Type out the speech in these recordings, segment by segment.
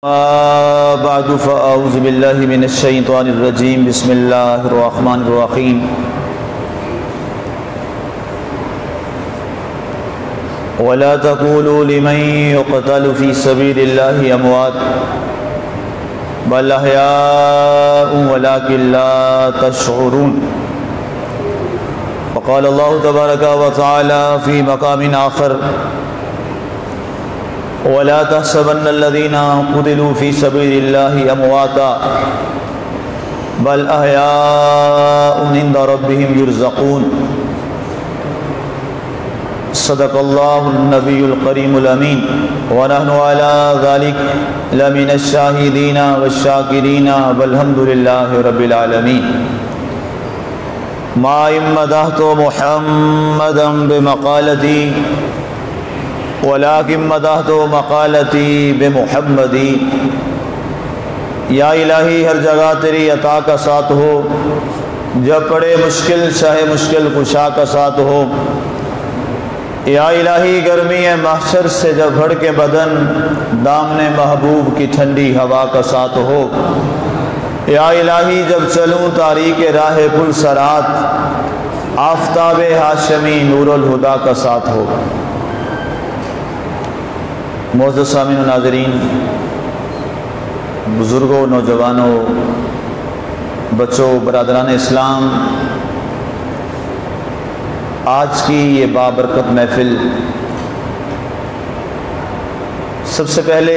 بعد فأعوذ بالله من الشيطان الرجيم بسم الله الرحمن الرحيم ولا تقولوا لمن يقتل في سبيل الله أموات بل أحياء ولكن لا تشعرون وقال الله تبارك وتعالى في مقام آخر ولا تحسبن الذين قتلوا في سبيل الله أمواتا بل أحياء عند ربهم يرزقون صدق الله النبي الكريم الأمين ونحن على ذلك لمن الشاهدين والشاكرين والحمد لله رب العالمين ما إن مدحت محمدا بمقالتي ولكن مدحت مقالتی بمحمدی یا الہی ہر جگہ تیری عطا کا ساتھ ہو، جب پڑے مشکل چاہے مشکل کشا کا ساتھ ہو۔ یا الہی گرمی محشر سے جب بھڑ کے بدن دامن محبوب کی ٹھنڈی ہوا کا ساتھ ہو۔ یا الہی جب چلوں تاریک راہ پل سرات آفتاب ہاشمی نور الہدا کا ساتھ ہو۔ معزز سامعین و ناظرین، بزرگوں، نوجوانوں، بچوں، برادران اسلام، آج کی یہ بابرکت محفل سب سے پہلے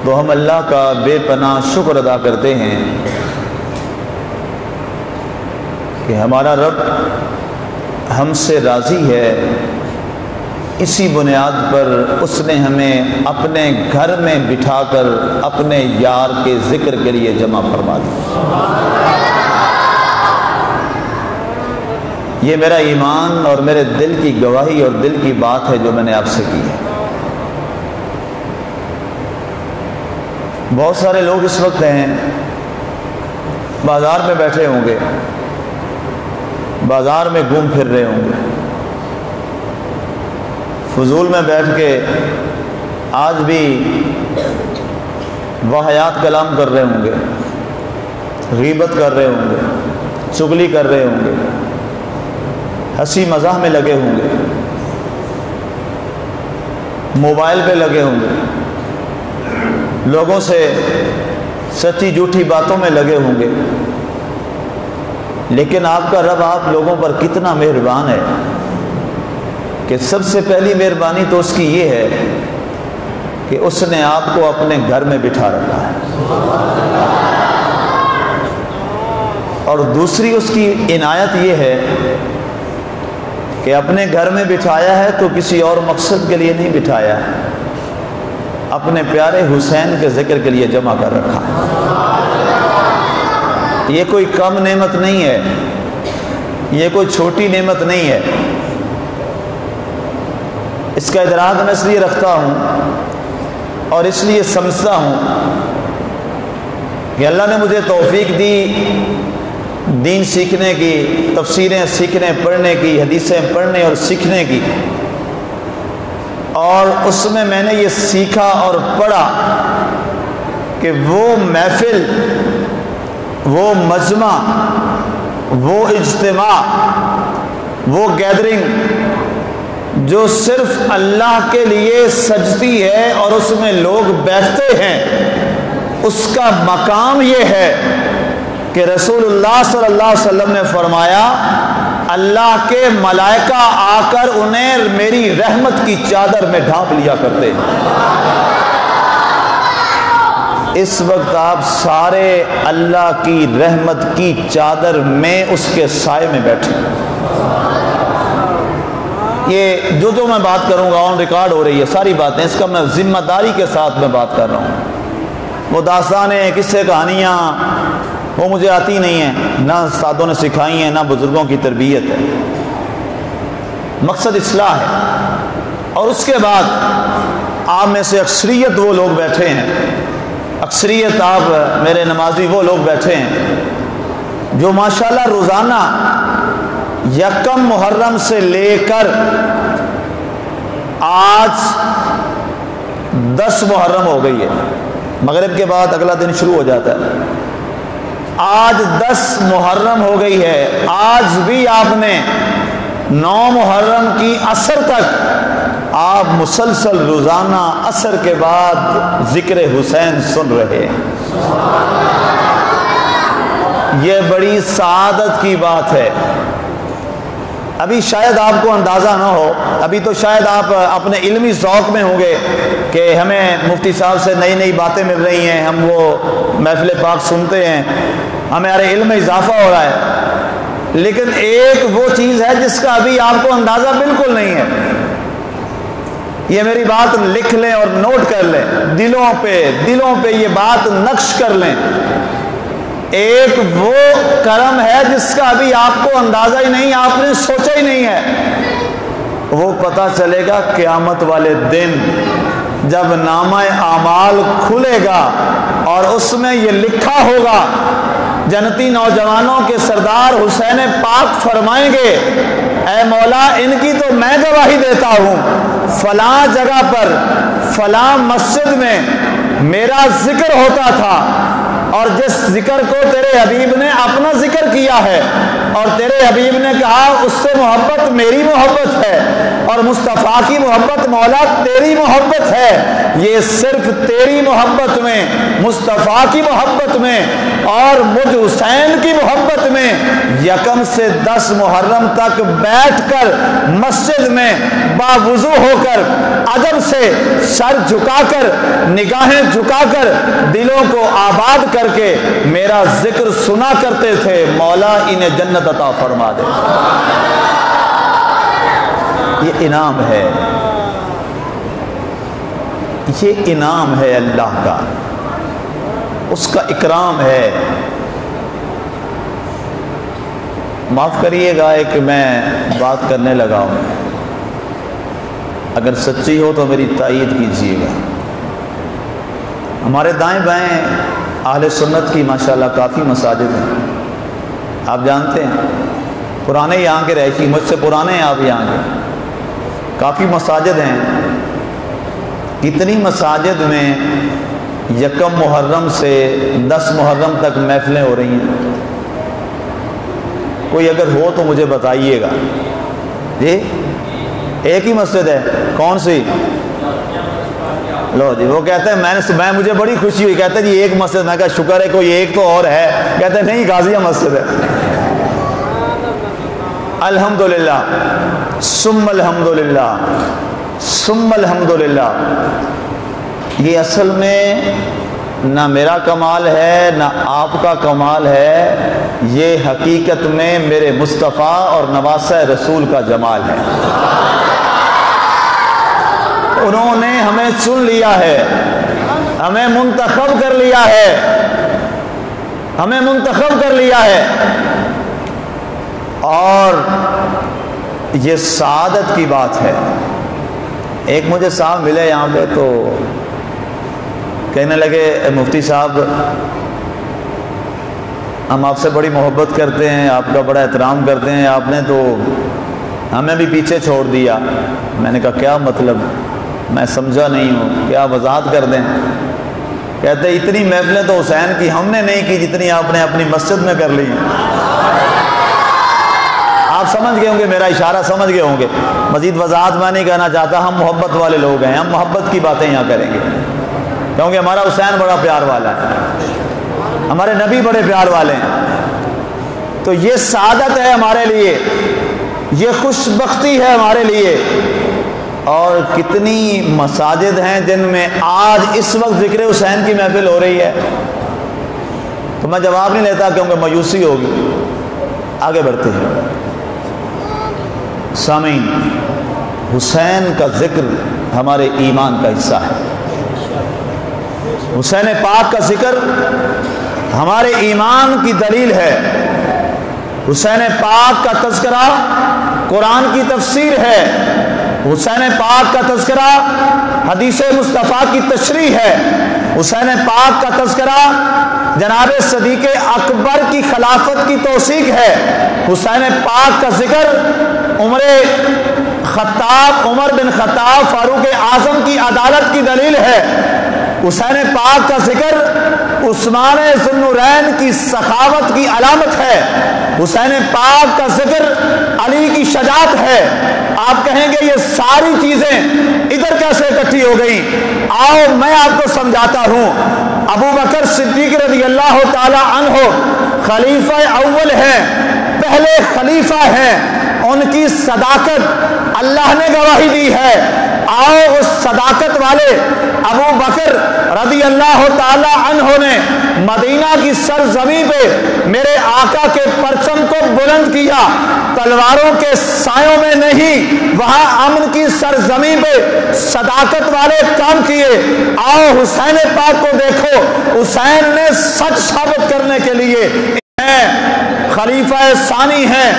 تو ہم اللہ کا بے پناہ شکر ادا کرتے ہیں کہ ہمارا رب ہم سے راضی ہے۔ اسی بنیاد پر اس نے ہمیں اپنے گھر میں بٹھا کر اپنے یار کے ذکر کے لیے جمع فرما دیا۔ یہ میرا ایمان اور میرے دل کی گواہی اور دل کی بات ہے جو میں نے آپ سے کی ہے۔ بہت سارے لوگ اس وقت ہیں بازار میں بیٹھے ہوں گے، بازار میں گھوم پھر رہے ہوں گے، فضول میں بیٹھ کے آج بھی واہیات کلام کر رہے ہوں گے، غیبت کر رہے ہوں گے، چغلی کر رہے ہوں گے، ہنسی مزاح میں لگے ہوں گے، موبائل پہ لگے ہوں گے، لوگوں سے سچی جھوٹی باتوں میں لگے ہوں گے۔ لیکن آپ کا رب آپ لوگوں پر کتنا مہربان ہے کہ سب سے پہلی مہربانی تو اس کی یہ ہے کہ اس نے آپ کو اپنے گھر میں بٹھا رکھا ہے، اور دوسری اس کی عنایت یہ ہے کہ اپنے گھر میں بٹھایا ہے تو کسی اور مقصد کے لیے نہیں بٹھایا، اپنے پیارے حسین کے ذکر کے لیے جمع کر رکھا ہے۔ یہ کوئی کم نعمت نہیں ہے، یہ کوئی چھوٹی نعمت نہیں ہے۔ اس کا ادراک میں اس لیے رکھتا ہوں اور اس لیے سمجھتا ہوں کہ اللہ نے مجھے توفیق دی دین سیکھنے کی، تفسیریں سیکھنے پڑھنے کی، حدیثیں پڑھنے اور سیکھنے کی، اور اس میں نے یہ سیکھا اور پڑھا کہ وہ محفل، وہ مجمع، وہ اجتماع، وہ گیدرنگ جو صرف اللہ کے لیے سجتی ہے اور اس میں لوگ بیٹھتے ہیں، اس کا مقام یہ ہے کہ رسول اللہ صلی اللہ علیہ وسلم نے فرمایا اللہ کے ملائکہ آ کر انہیں میری رحمت کی چادر میں ڈھانپ لیا کرتے ہیں۔ اس وقت آپ سارے اللہ کی رحمت کی چادر میں اس کے سائے میں بیٹھے۔ یہ جو میں بات کروں گا آن ریکارڈ ہو رہی ہے ساری باتیں، اس کا میں ذمہ داری کے ساتھ میں بات کر رہا ہوں۔ وہ داستانیں، قصے، کہانیاں وہ مجھے آتی نہیں ہیں، نہ استادوں نے سکھائی ہیں، نہ بزرگوں کی تربیت ہے۔ مقصد اصلاح ہے۔ اور اس کے بعد آپ میں سے اکثریت وہ لوگ بیٹھے ہیں، اکثریت آپ میرے نمازی وہ لوگ بیٹھے ہیں جو ماشاءاللہ روزانہ یکم محرم سے لے کر آج 10 محرم ہو گئی ہے، مغرب کے بعد اگلا دن شروع ہو جاتا ہے، آج 10 محرم ہو گئی ہے، آج بھی آپ نے 9 محرم کی عصر تک آپ مسلسل روزانہ عصر کے بعد ذکر حسین سن رہے ہیں۔ یہ بڑی سعادت کی بات ہے۔ ابھی شاید آپ کو اندازہ نہ ہو، ابھی تو شاید آپ اپنے علمی ذوق میں ہوں گے کہ ہمیں مفتی صاحب سے نئی نئی باتیں مل رہی ہیں، ہم وہ محفل پاک سنتے ہیں، ہمارے علم میں اضافہ ہو رہا ہے، لیکن ایک وہ چیز ہے جس کا ابھی آپ کو اندازہ بالکل نہیں ہے۔ یہ میری بات لکھ لیں اور نوٹ کر لیں، دلوں پہ یہ بات نقش کر لیں۔ ایک وہ کرم ہے جس کا ابھی آپ کو اندازہ ہی نہیں، آپ نے سوچا ہی نہیں ہے، وہ پتہ چلے گا قیامت والے دن جب نامہ اعمال کھلے گا اور اس میں یہ لکھا ہوگا، جنتی نوجوانوں کے سردار حسین پاک فرمائیں گے، اے مولا ان کی تو میں گواہی دیتا ہوں، فلاں جگہ پر فلاں مسجد میں میرا ذکر ہوتا تھا، اور جس ذکر کو تیرے حبیب نے اپنا ذکر کیا ہے، اور تیرے حبیب نے کہا اس سے محبت میری محبت ہے، اور مصطفیٰ کی محبت مولا تیری محبت ہے، یہ صرف تیری محبت میں، مصطفیٰ کی محبت میں اور مجھ حسین کی محبت میں یکم سے 10 محرم تک بیٹھ کر مسجد میں باوضو ہو کر ادب سے سر جھکا کر نگاہیں جھکا کر دلوں کو آباد کر کے میرا ذکر سنا کرتے تھے، مولا انہیں جنت عطا فرما دے۔ یہ انعام ہے، یہ انعام ہے اللہ کا، اس کا اکرام ہے۔ معاف کریے گا ایک میں بات کرنے لگا ہوں، اگر سچی ہو تو میری تائید کیجیے گا۔ ہمارے دائیں بائیں اہل سنت کی ماشاءاللہ کافی مساجد ہیں، آپ جانتے ہیں، پرانے یہاں کے رہائشی، مجھ سے پرانے ہیں آپ یہاں کے، کافی مساجد ہیں۔ اتنی مساجد میں یکم محرم سے 10 محرم تک محفلیں ہو رہی ہیں، کوئی اگر ہو تو مجھے بتائیے گا۔ جی ایک ہی مسجد ہے، کون سی؟ لو جی، وہ کہتے ہیں میں مجھے بڑی خوشی ہوئی، کہتے ہیں جی ایک مسجد، میں کہا شکر ہے کوئی ایک تو اور ہے، کہتے ہیں نہیں غازیہ مسجد ہے۔ الحمدللہ ثم الحمدللہ ثم الحمدللہ۔ یہ اصل میں نہ میرا کمال ہے نہ آپ کا کمال ہے، یہ حقیقت میں میرے مصطفیٰ اور نواسہ رسول کا جمال ہے۔ انہوں نے ہمیں چن لیا ہے، ہمیں منتخب کر لیا ہے، ہمیں منتخب کر لیا ہے، اور یہ سعادت کی بات ہے۔ ایک مجھے صاحب ملے یہاں پہ تو کہنے لگے مفتی صاحب ہم آپ سے بڑی محبت کرتے ہیں، آپ کا بڑا احترام کرتے ہیں، آپ نے تو ہمیں بھی پیچھے چھوڑ دیا۔ میں نے کہا کیا مطلب؟ میں سمجھا نہیں ہوں، کیا وضاحت کر دیں؟ کہتے اتنی محفلیں تو حسین کی ہم نے نہیں کی جتنی آپ نے اپنی مسجد میں کر لی ہیں۔ آپ سمجھ گئے ہوں گے، میرا اشارہ سمجھ گئے ہوں گے، مزید وضاحت میں نہیں کہنا چاہتا۔ ہم محبت والے لوگ ہیں، ہم محبت کی باتیں یہاں کریں گے، کیونکہ ہمارا حسین بڑا پیار والا ہے، ہمارے نبی بڑے پیار والے ہیں۔ تو یہ سعادت ہے ہمارے لیے، یہ خوش بختی ہے ہمارے لیے۔ اور کتنی مساجد ہیں جن میں آج اس وقت ذکر حسین کی محفل ہو رہی ہے، تو میں جواب نہیں لیتا کیونکہ مایوسی ہوگی۔ آگے بڑھتے ہیں سامعین، حسین کا ذکر ہمارے ایمان کا حصہ ہے، حسین پاک کا ذکر ہمارے ایمان کی دلیل ہے، حسین پاک کا تذکرہ قرآن کی تفسیر ہے، حسین پاک کا تذکرہ حدیث مصطفیٰ کی تشریح ہے، حسین پاک کا تذکرہ جناب صدیق اکبر کی خلافت کی توثیق ہے، حسین پاک کا ذکر عمر خطاب عمر بن خطاب فاروق اعظم کی عدالت کی دلیل ہے، حسین پاک کا ذکر عثمان ذو النورین کی سخاوت کی علامت ہے، حسین پاک کا ذکر علی کی شجاعت ہے۔ آپ کہیں گے یہ ساری چیزیں ادھر کیسے اکٹھی ہو گئیں؟ آؤ میں آپ کو سمجھاتا ہوں۔ ابو بکر صدیق رضی اللہ تعالی عنہ خلیفہ اول ہیں، پہلے خلیفہ ہیں، ان کی صداقت اللہ نے گواہی دی ہے۔ آؤ اس صداقت والے ابو بکر رضی اللہ تعالی عنہ نے مدینہ کی سرزمین پہ میرے آقا کے پرچم کو بلند کیا، تلواروں کے سایوں میں نہیں، وہاں امن کی سرزمین پہ صداقت والے کام کیے۔ آؤ حسین پاک کو دیکھو، حسین نے سچ ثابت کرنے کے لیے خلیفہ ثانی ہیں،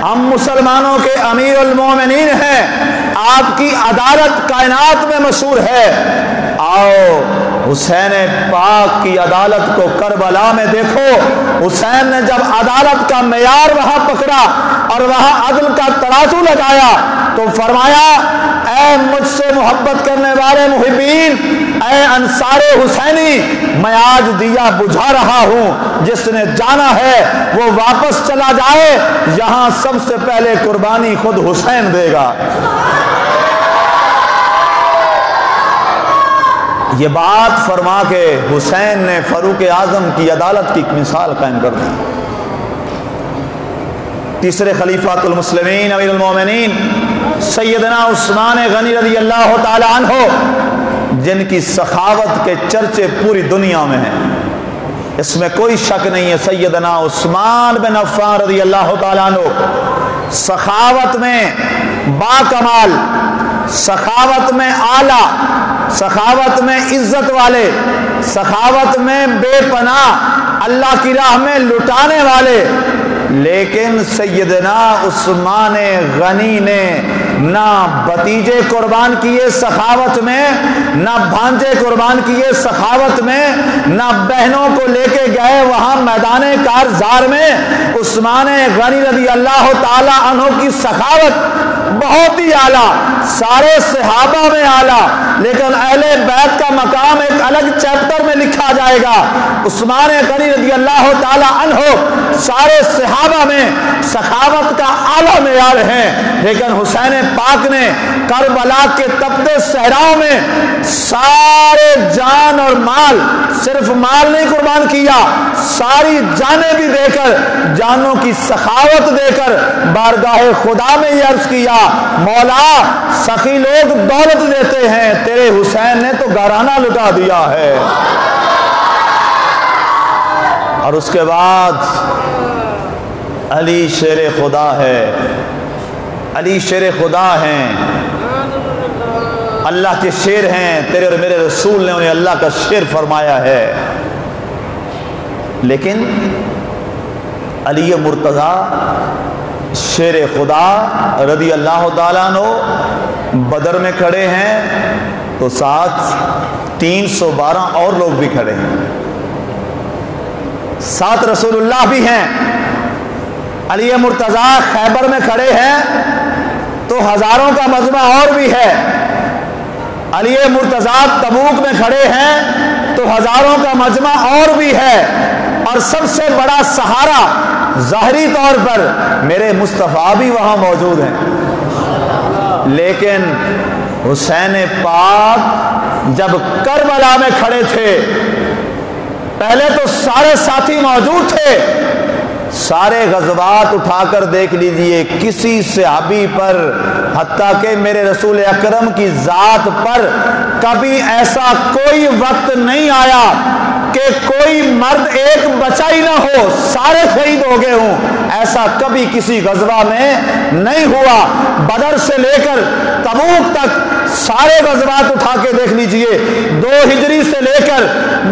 ہم مسلمانوں کے امیر المومنین ہیں، آپ کی عدالت کائنات میں مشہور ہے۔ آؤ حسین پاک کی عدالت کو کربلا میں دیکھو، حسین نے جب عدالت کا معیار وہاں پکڑا اور وہاں عدل کا ترازو لگایا تو فرمایا، اے مجھ سے محبت کرنے والے محبین، اے انصار حسینی، میں آج دیا بجھا رہا ہوں، جس نے جانا ہے وہ واپس چلا جائے، یہاں سب سے پہلے قربانی خود حسین دے گا۔ یہ بات فرما کے حسین نے فاروق اعظم کی عدالت کی مثال قائم کر دی۔ تیسرے خلیفۃ المسلمین امیر المومنین سیدنا عثمان غنی رضی اللہ تعالی عنہ، جن کی سخاوت کے چرچے پوری دنیا میں ہیں، اس میں کوئی شک نہیں ہے۔ سیدنا عثمان بن عفان رضی اللہ تعالی عنہ سخاوت میں باکمال، سخاوت میں اعلیٰ، سخاوت میں عزت والے، سخاوت میں بے پناہ، اللہ کی راہ میں لٹانے والے، لیکن سیدنا عثمان غنی نے نہ بھتیجے قربان کیے سخاوت میں، نہ بھانجے قربان کیے سخاوت میں، نہ بہنوں کو لے کے گئے وہاں میدان کارزار میں۔ عثمان غنی رضی اللہ تعالی عنہ کی سخاوت بہت ہی اعلیٰ، سارے صحابہ میں اعلیٰ، لیکن اہل بیت کا مقام ایک الگ چیپٹر میں لکھا جائے گا۔ عثمان غنی رضی اللہ تعالی عنہ سارے صحابہ میں سخاوت کا اعلیٰ معیار ہے، لیکن حسین پاک نے کربلا کے تپتے صحراؤں میں سارے جان اور مال، صرف مال نہیں قربان کیا، ساری جانیں بھی دے کر، جانوں کی سخاوت دے کر بارگاہ خدا میں یہ عرض کیا، مولا سخی لوگ دولت دیتے ہیں، تیرے حسین نے تو گھرانہ لٹا دیا ہے۔ اور اس کے بعد علی شیر خدا ہے، علی شیر خدا ہیں، اللہ کے شیر ہیں، تیرے اور میرے رسول نے انہیں اللہ کا شیر فرمایا ہے۔ لیکن علی مرتضی شیر خدا رضی اللہ تعالیٰ عنہ بدر میں کھڑے ہیں تو ساتھ 312 اور لوگ بھی کھڑے ہیں، ساتھ رسول اللہ بھی ہیں۔ علی مرتضی خیبر میں کھڑے ہیں تو ہزاروں کا مجمع اور بھی ہے، علی مرتضی تبوک میں کھڑے ہیں تو ہزاروں کا مجمع اور بھی ہے، اور سب سے بڑا سہارا ظاہری طور پر میرے مصطفیٰ بھی وہاں موجود ہیں۔ لیکن حسین پاک جب کربلا میں کھڑے تھے، پہلے تو سارے ساتھی موجود تھے، سارے غزوات اٹھا کر دیکھ لیجئے، کسی صحابی پر حتیٰ کہ میرے رسول اکرم کی ذات پر کبھی ایسا کوئی وقت نہیں آیا کہ کوئی مرد ایک بچا ہی نہ ہو، سارے شہید ہو گئے ہوں، ایسا کبھی کسی غزوہ میں نہیں ہوا۔ بدر سے لے کر تبوک تک سارے غزوات اٹھا کے دیکھ لیجئے، 2 ہجری سے لے کر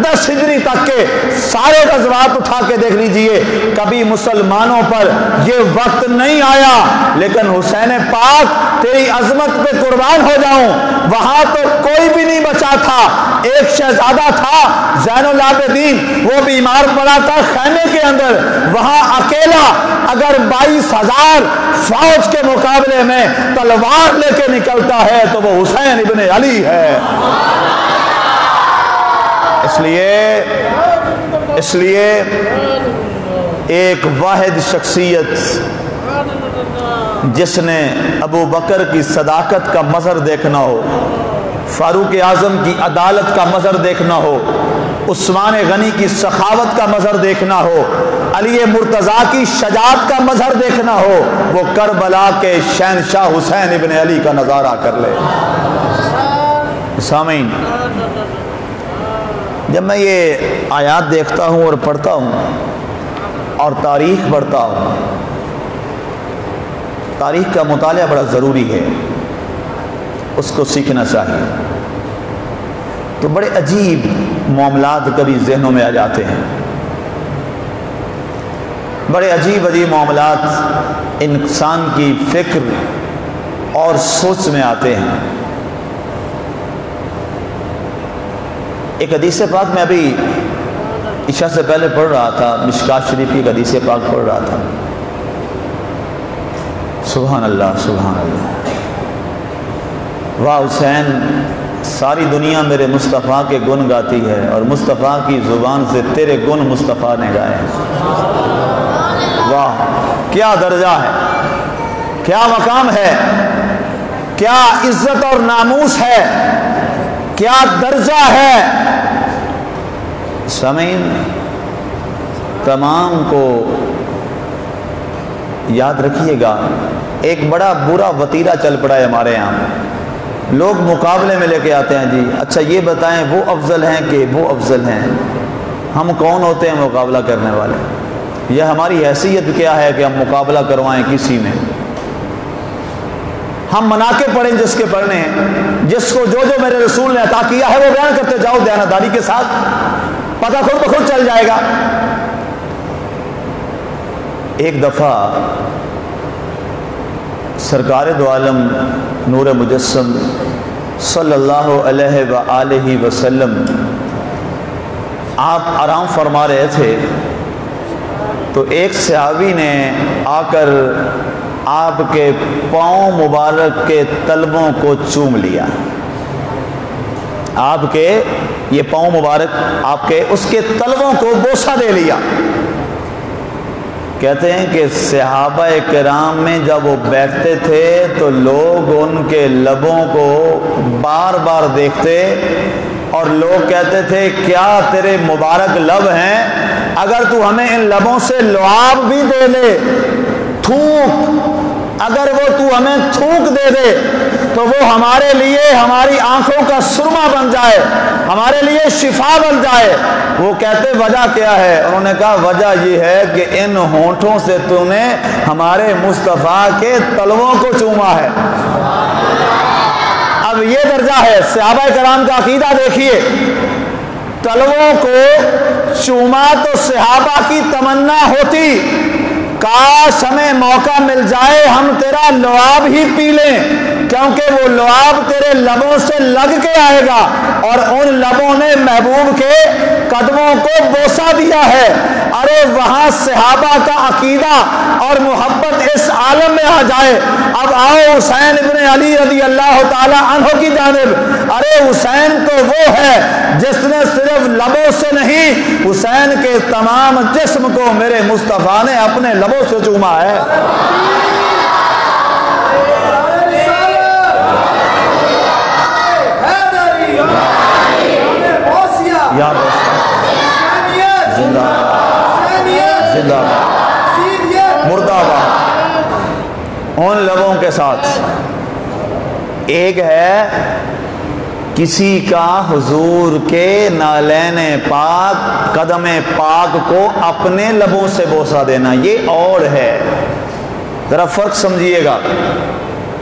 10 ہجری تک کے سارے غزوات اٹھا کے دیکھ لیجئے، کبھی مسلمانوں پر یہ وقت نہیں آیا۔ لیکن حسین پاک تیری عظمت پہ قربان ہو جاؤں، وہاں تو کوئی بھی نہیں بچا تھا، ایک شہزادہ تھا زین العابدین، وہ بیمار پڑا تھا خیمے کے اندر، وہاں اکیلا اگر 22,000 فوج کے مقابلے میں تلوار لے کے نکلتا ہے تو وہ حسین ابن علی ہے۔ اس لیے ایک واحد شخصیت جس نے ابو بکر کی صداقت کا منظر دیکھنا ہو، فاروق اعظم کی عدالت کا منظر دیکھنا ہو، عثمان غنی کی سخاوت کا منظر دیکھنا ہو، علی مرتضیٰ کی شجاعت کا منظر دیکھنا ہو، وہ کربلا کے شہنشاہ حسین ابن علی کا نظارہ کر لے۔ سامعین، جب میں یہ آیات دیکھتا ہوں اور پڑھتا ہوں اور تاریخ پڑھتا ہوں، تاریخ کا مطالعہ بڑا ضروری ہے، اس کو سیکھنا چاہیے، تو بڑے عجیب معاملات کبھی ذہنوں میں آ جاتے ہیں، بڑے عجیب معاملات انسان کی فکر اور سوچ میں آتے ہیں۔ ایک حدیث پاک میں ابھی عشاء سے پہلے پڑھ رہا تھا، مشکات شریف کی حدیث پاک پڑھ رہا تھا۔ سبحان اللہ، سبحان اللہ، واہ حسین، ساری دنیا میرے مصطفیٰ کے گن گاتی ہے اور مصطفیٰ کی زبان سے تیرے گن مصطفیٰ نے گائے۔ واہ، کیا درجہ ہے، کیا مقام ہے، کیا عزت اور ناموس ہے، کیا درجہ ہے۔ سامعین، تمام کو یاد رکھیے گا، ایک بڑا برا وتیرہ چل پڑا ہے ہمارے یہاں، لوگ مقابلے میں لے کے آتے ہیں، جی اچھا یہ بتائیں وہ افضل ہیں کہ وہ افضل ہیں، ہم کون ہوتے ہیں مقابلہ کرنے والے، یہ ہماری حیثیت کیا ہے کہ ہم مقابلہ کروائیں کسی میں، ہم مناقب پڑھیں جس کے پڑھنے ہیں، جس کو جو میرے رسول نے عطا کیا ہے وہ بیان کرتے جاؤ دیانتداری کے ساتھ، پتہ خود بخود چل جائے گا۔ ایک دفعہ سرکار دو عالم نور مجسم صلی اللہ علیہ وآلہ وسلم آپ آرام فرما رہے تھے، تو ایک صحابی نے آ کر آپ کے پاؤں مبارک کے تلووں کو چوم لیا، آپ کے یہ پاؤں مبارک آپ کے اس کے تلووں کو بوسہ دے لیا۔ کہتے ہیں کہ صحابہ کرام میں جب وہ بیٹھتے تھے تو لوگ ان کے لبوں کو بار بار دیکھتے اور لوگ کہتے تھے کیا تیرے مبارک لب ہیں، اگر تو ہمیں ان لبوں سے لعاب بھی دے لے، تھوک، اگر وہ تو ہمیں تھوک دے دے تو وہ ہمارے لیے ہماری آنکھوں کا سرما بن جائے، ہمارے لیے شفا بن جائے۔ وہ کہتے وجہ کیا ہے؟ انہوں نے کہا وجہ یہ ہے کہ ان ہونٹوں سے تو نے ہمارے مصطفیٰ کے تلووں کو چوما ہے۔ اب یہ درجہ ہے، صحابہ کرام کا عقیدہ دیکھیے، تلووں کو چوما تو صحابہ کی تمنا ہوتی، کاش ہمیں موقع مل جائے ہم تیرا لعاب ہی پی لیں، کیونکہ وہ لعاب تیرے لبوں سے لگ کے آئے گا، اور ان لبوں نے محبوب کے قدموں کو بوسہ دیا ہے۔ ارے وہاں صحابہ کا عقیدہ اور محبت اس عالم میں آ جائے۔ اب آؤ حسین ابن علی رضی اللہ تعالی عنہ کی جانب۔ ارے حسین تو وہ ہے جس نے صرف لبوں سے نہیں، حسین کے تمام جسم کو میرے مصطفیٰ نے اپنے لبوں سے چوما ہے۔ زندہ زندہ مردہ باد ان لبوں کے ساتھ۔ ایک ہے کسی کا حضور کے نالین پاک قدم پاک کو اپنے لبوں سے بوسہ دینا، یہ اور ہے، ذرا فرق سمجھیے گا،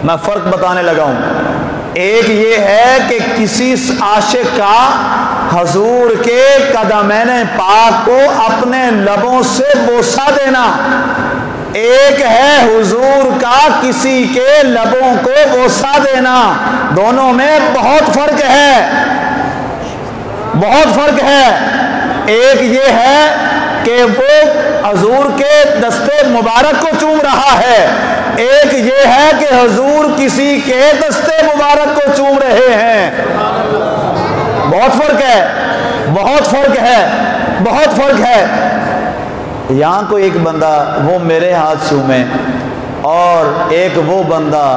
میں فرق بتانے لگا ہوں۔ ایک یہ ہے کہ کسی عاشق کا حضور کے قدمین پاک کو اپنے لبوں سے بوسہ دینا، ایک ہے حضور کا کسی کے لبوں کو بوسہ دینا، دونوں میں بہت فرق ہے۔ بہت فرق ہے۔ ایک یہ ہے کہ وہ حضور کے دستے مبارک کو چوم رہا ہے، ایک یہ ہے کہ حضور کسی کے دستے مبارک کو چوم رہے ہیں۔ بہت فرق ہے، بہت فرق ہے، بہت فرق ہے۔ یہاں کو ایک بندہ وہ میرے ہاتھ چومے اور ایک وہ بندہ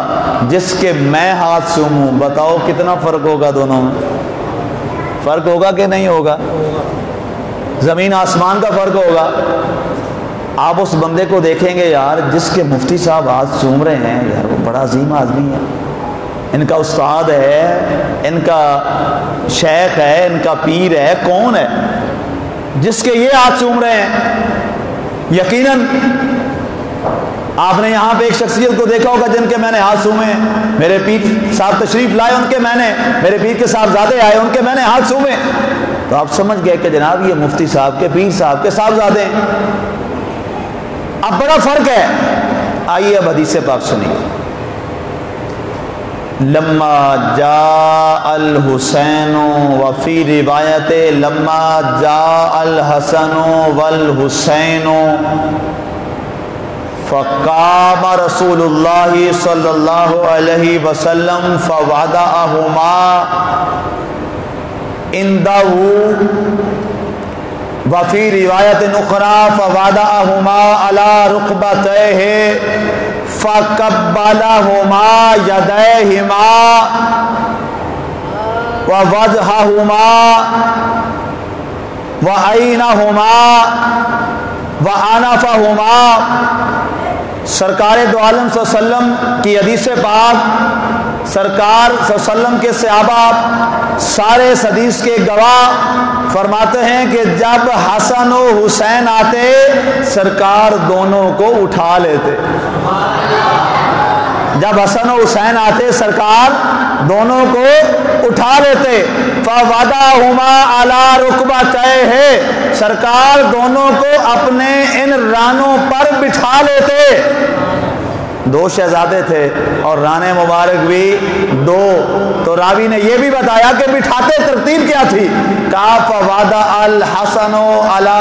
جس کے میں ہاتھ چوموں، بتاؤ کتنا فرق ہوگا دونوں میں؟ فرق ہوگا کہ نہیں ہوگا؟ زمین آسمان کا فرق ہوگا۔ آپ اس بندے کو دیکھیں گے یار جس کے مفتی صاحب ہاتھ چوم رہے ہیں، یار وہ بڑا عظیم آدمی ہے، ان کا استاد ہے، ان کا شیخ ہے، ان کا پیر ہے، کون ہے جس کے یہ ہاتھ چوم رہے ہیں؟ یقیناً آپ نے یہاں پہ ایک شخصیت کو دیکھا ہوگا جن کے میں نے ہاتھ چومے ہیں، میرے پیر صاحب تشریف لائے، ان کے میں نے، میرے پیر کے صاحبزادے آئے، ان کے میں نے ہاتھ چومے، تو آپ سمجھ گئے کہ جناب یہ مفتی صاحب کے، پیر صاحب کے صاحبزادے ہیں۔ اب بڑا فرق ہے۔ آئیے اب حدیث پاک سنیے۔ لما جاء الحسین وفی روایت لما جاء الحسن والحسین فقام رسول اللہ صلی اللہ علیہ وسلم فوضعہما عنده وفی روایت اخری فوضعہما علی رکبتیہ فقبلہما یدیہما ووجہہما وعینہما وعنفہما۔ سرکار دو عالم صلی اللہ علیہ وسلم کی حدیث پاک، سرکار صلی اللہ علیہ وسلم کے صحابہ سارے اس حدیث کے گواہ فرماتے ہیں کہ جب حسن و حسین آتے سرکار دونوں کو اٹھا لیتے۔ جب حسن و حسین آتے سرکار دونوں کو اٹھا لیتے۔ فوضعہما علی رکبتیہ، سرکار دونوں کو اپنے ان رانوں پر بٹھا لیتے۔ دو شہزادے تھے اور رانے مبارک بھی دو، تو راوی نے یہ بھی بتایا کہ بٹھاتے ترتیب کیا تھی۔ کہا فوضع الحسن علی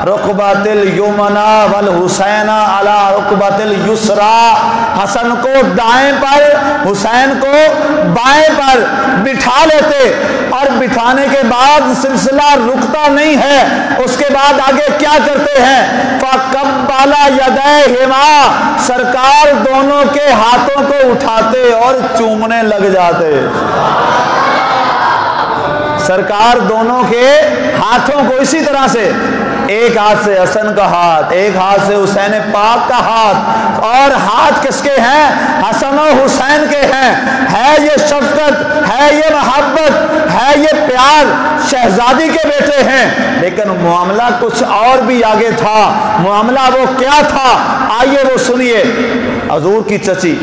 رکبۃ الیمنی والحسین علی رکبۃ الیسری، حسن کو دائیں پر حسین کو بائیں پر بٹھا لیتے، اور بٹھانے کے بعد سلسلہ رکتا نہیں ہے، اس کے بعد آگے کیا کرتے ہیں؟ فقبل یدیہما، سرکار دونوں کے ہاتھوں کو اٹھاتے اور چومنے لگ جاتے۔ سرکار دونوں کے ہاتھوں کو اسی طرح سے، ایک ہاتھ سے حسن کا ہاتھ، ایک ہاتھ سے حسین پاک کا ہاتھ، اور ہاتھ کس کے ہیں؟ حسن و حسین کے ہیں۔ ہے یہ شفقت، ہے یہ محبت، ہے یہ پیار، شہزادی کے بیٹے ہیں، لیکن معاملہ کچھ اور بھی آگے تھا۔ معاملہ وہ کیا تھا؟ آئیے وہ سنیے۔ حضور کی چچی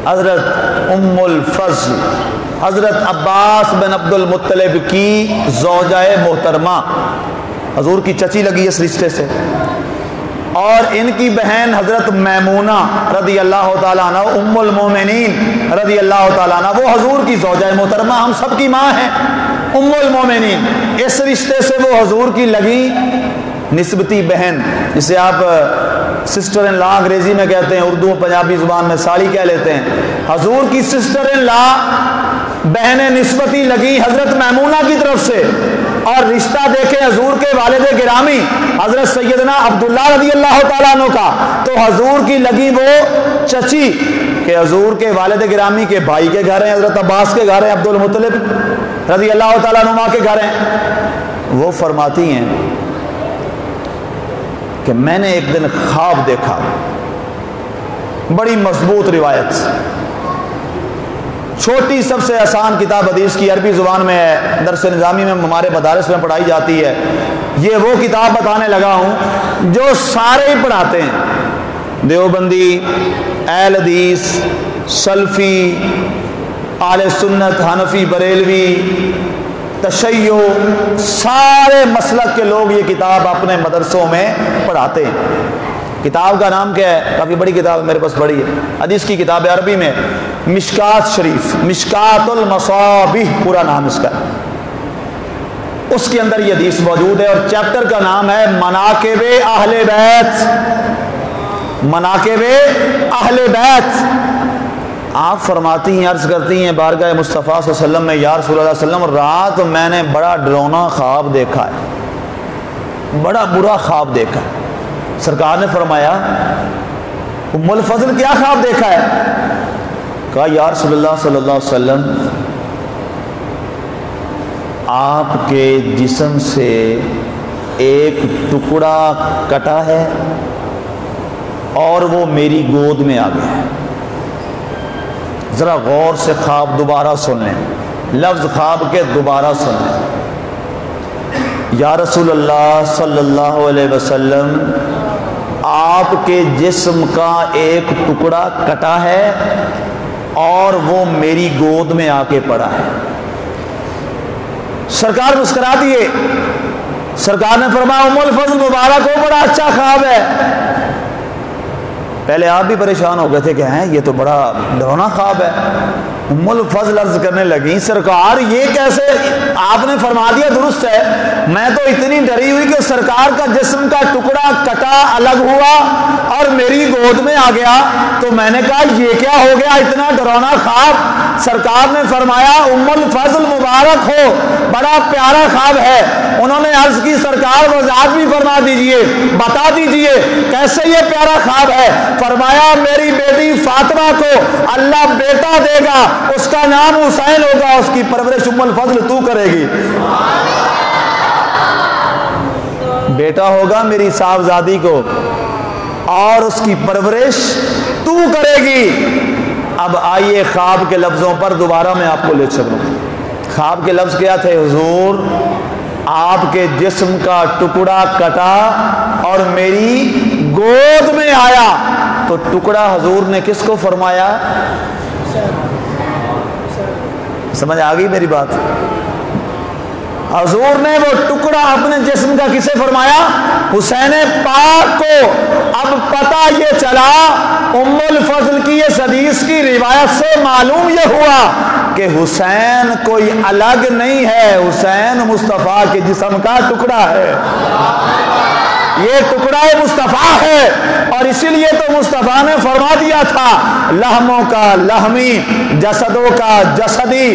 حضرت ام الفضل، حضرت عباس بن عبد المطلب کی زوجہ محترمہ، حضور کی چچی لگی اس رشتے سے، اور ان کی بہن حضرت میمونہ رضی اللہ تعالیٰ عنہ، ام المومنین رضی اللہ تعالیٰ عنہ، وہ حضور کی زوجہ محترمہ، ہم سب کی ماں ہیں، ام المومنین۔ اس رشتے سے وہ حضور کی لگی نسبتی بہن، جسے آپ سسٹر ان لا انگریزی میں کہتے ہیں، اردو پنجابی زبان میں ساڑی کہہ لیتے ہیں۔ حضور کی سسٹر ان لا بہن نسبتی لگی حضرت میمونہ کی طرف سے، اور رشتہ دیکھیں حضور کے والد گرامی حضرت سیدنا عبداللہ رضی اللہ تعالیٰ عنہ کا، تو حضور کی لگی وہ چچی کہ حضور کے والد گرامی کے بھائی کے گھر ہیں، حضرت عباس کے گھر ہیں، عبد المطلب رضی اللہ تعالیٰ عنہ کے گھر ہیں۔ وہ فرماتی ہیں کہ میں نے ایک دن خواب دیکھا، بڑی مضبوط روایت، چھوٹی سب سے آسان کتاب حدیث کی، عربی زبان میں ہے، درس نظامی میں ہمارے مدارس میں پڑھائی جاتی ہے۔ یہ وہ کتاب بتانے لگا ہوں جو سارے ہی پڑھاتے ہیں، دیوبندی، اہل حدیث، سلفی، اہل سنت، حنفی، بریلوی، تشیع، سارے مسلک کے لوگ یہ کتاب اپنے مدرسوں میں پڑھاتے ہیں۔ کتاب کا نام کیا ہے؟ کافی بڑی کتاب میرے پاس بڑی ہے، حدیث کی کتاب ہے، عربی میں مشکات شریف، مشکات المصابیح پورا نام اس کا۔ اس کے اندر یہ حدیث موجود ہے، اور چیپٹر کا نام ہے مناقب اہل بیت، مناقب اہل بیت۔ آپ فرماتی ہیں، عرض کرتی ہیں بارگاہ مصطفیٰ صلی اللہ علیہ وسلم میں، یا رسول اللہ صلی اللہ علیہ وسلم، رات میں نے بڑا ڈراؤنا خواب دیکھا ہے، بڑا برا خواب دیکھا ہے۔ سرکار نے فرمایا ام الفضل کیا خواب دیکھا ہے؟ کہا یا رسول اللہ صلی اللہ علیہ وسلم، آپ کے جسم سے ایک ٹکڑا کٹا ہے اور وہ میری گود میں آ گیا ہے۔ ذرا غور سے خواب دوبارہ سن لیں، لفظ خواب کے دوبارہ سن لیں۔ یا رسول اللہ صلی اللہ علیہ وسلم، آپ کے جسم کا ایک ٹکڑا کٹا ہے اور وہ میری گود میں آ کے پڑا ہے۔ سرکار مسکرا دیے، سرکار نے فرمایا ام الفضل مبارک ہو، بڑا اچھا خواب ہے۔ پہلے آپ بھی پریشان ہو گئے تھے کہ ہیں یہ تو بڑا ڈراؤنا خواب ہے۔ ام الفضل عرض کرنے لگی سرکار یہ کیسے؟ آپ نے فرما دیا درست ہے، میں تو اتنی ڈری ہوئی کہ سرکار کا جسم کا ٹکڑا کٹا الگ ہوا اور میری گود میں آ گیا، تو میں نے کہا یہ کیا ہو گیا اتنا ڈراؤنا خواب؟ سرکار نے فرمایا ام الفضل مبارک ہو، بڑا پیارا خواب ہے۔ انہوں نے عرض کی سرکار وضاحت بھی فرما دیجئے، بتا دیجئے کیسے یہ پیارا خواب ہے؟ فرمایا میری بیٹی فاطمہ کو اللہ بیٹا دے گا، اس کا نام حسین ہوگا، اس کی پرورش ام الفضل تو کرے گی۔ بیٹا ہوگا میری صاحبزادی کو اور اس کی پرورش تو کرے گی۔ اب آئیے خواب کے لفظوں پر دوبارہ میں آپ کو لے چلوں۔ خواب کے لفظ کیا تھے؟ حضور آپ کے جسم کا ٹکڑا کٹا اور میری گود میں آیا۔ تو ٹکڑا حضور نے کس کو فرمایا؟ سمجھ آ گئی میری بات؟ حضور نے وہ ٹکڑا اپنے جسم کا کسے فرمایا؟ حسین پاک کو۔ اب پتہ یہ چلا ام الفضل کی اس حدیث کی روایت سے معلوم یہ ہوا کہ حسین کوئی الگ نہیں ہے، حسین مصطفیٰ کے جسم کا ٹکڑا ہے، یہ ٹکڑا مصطفیٰ ہے۔ اور اسی لیے تو مصطفیٰ نے فرما دیا تھا لحموں کا لحمی، جسدوں کا جسدی،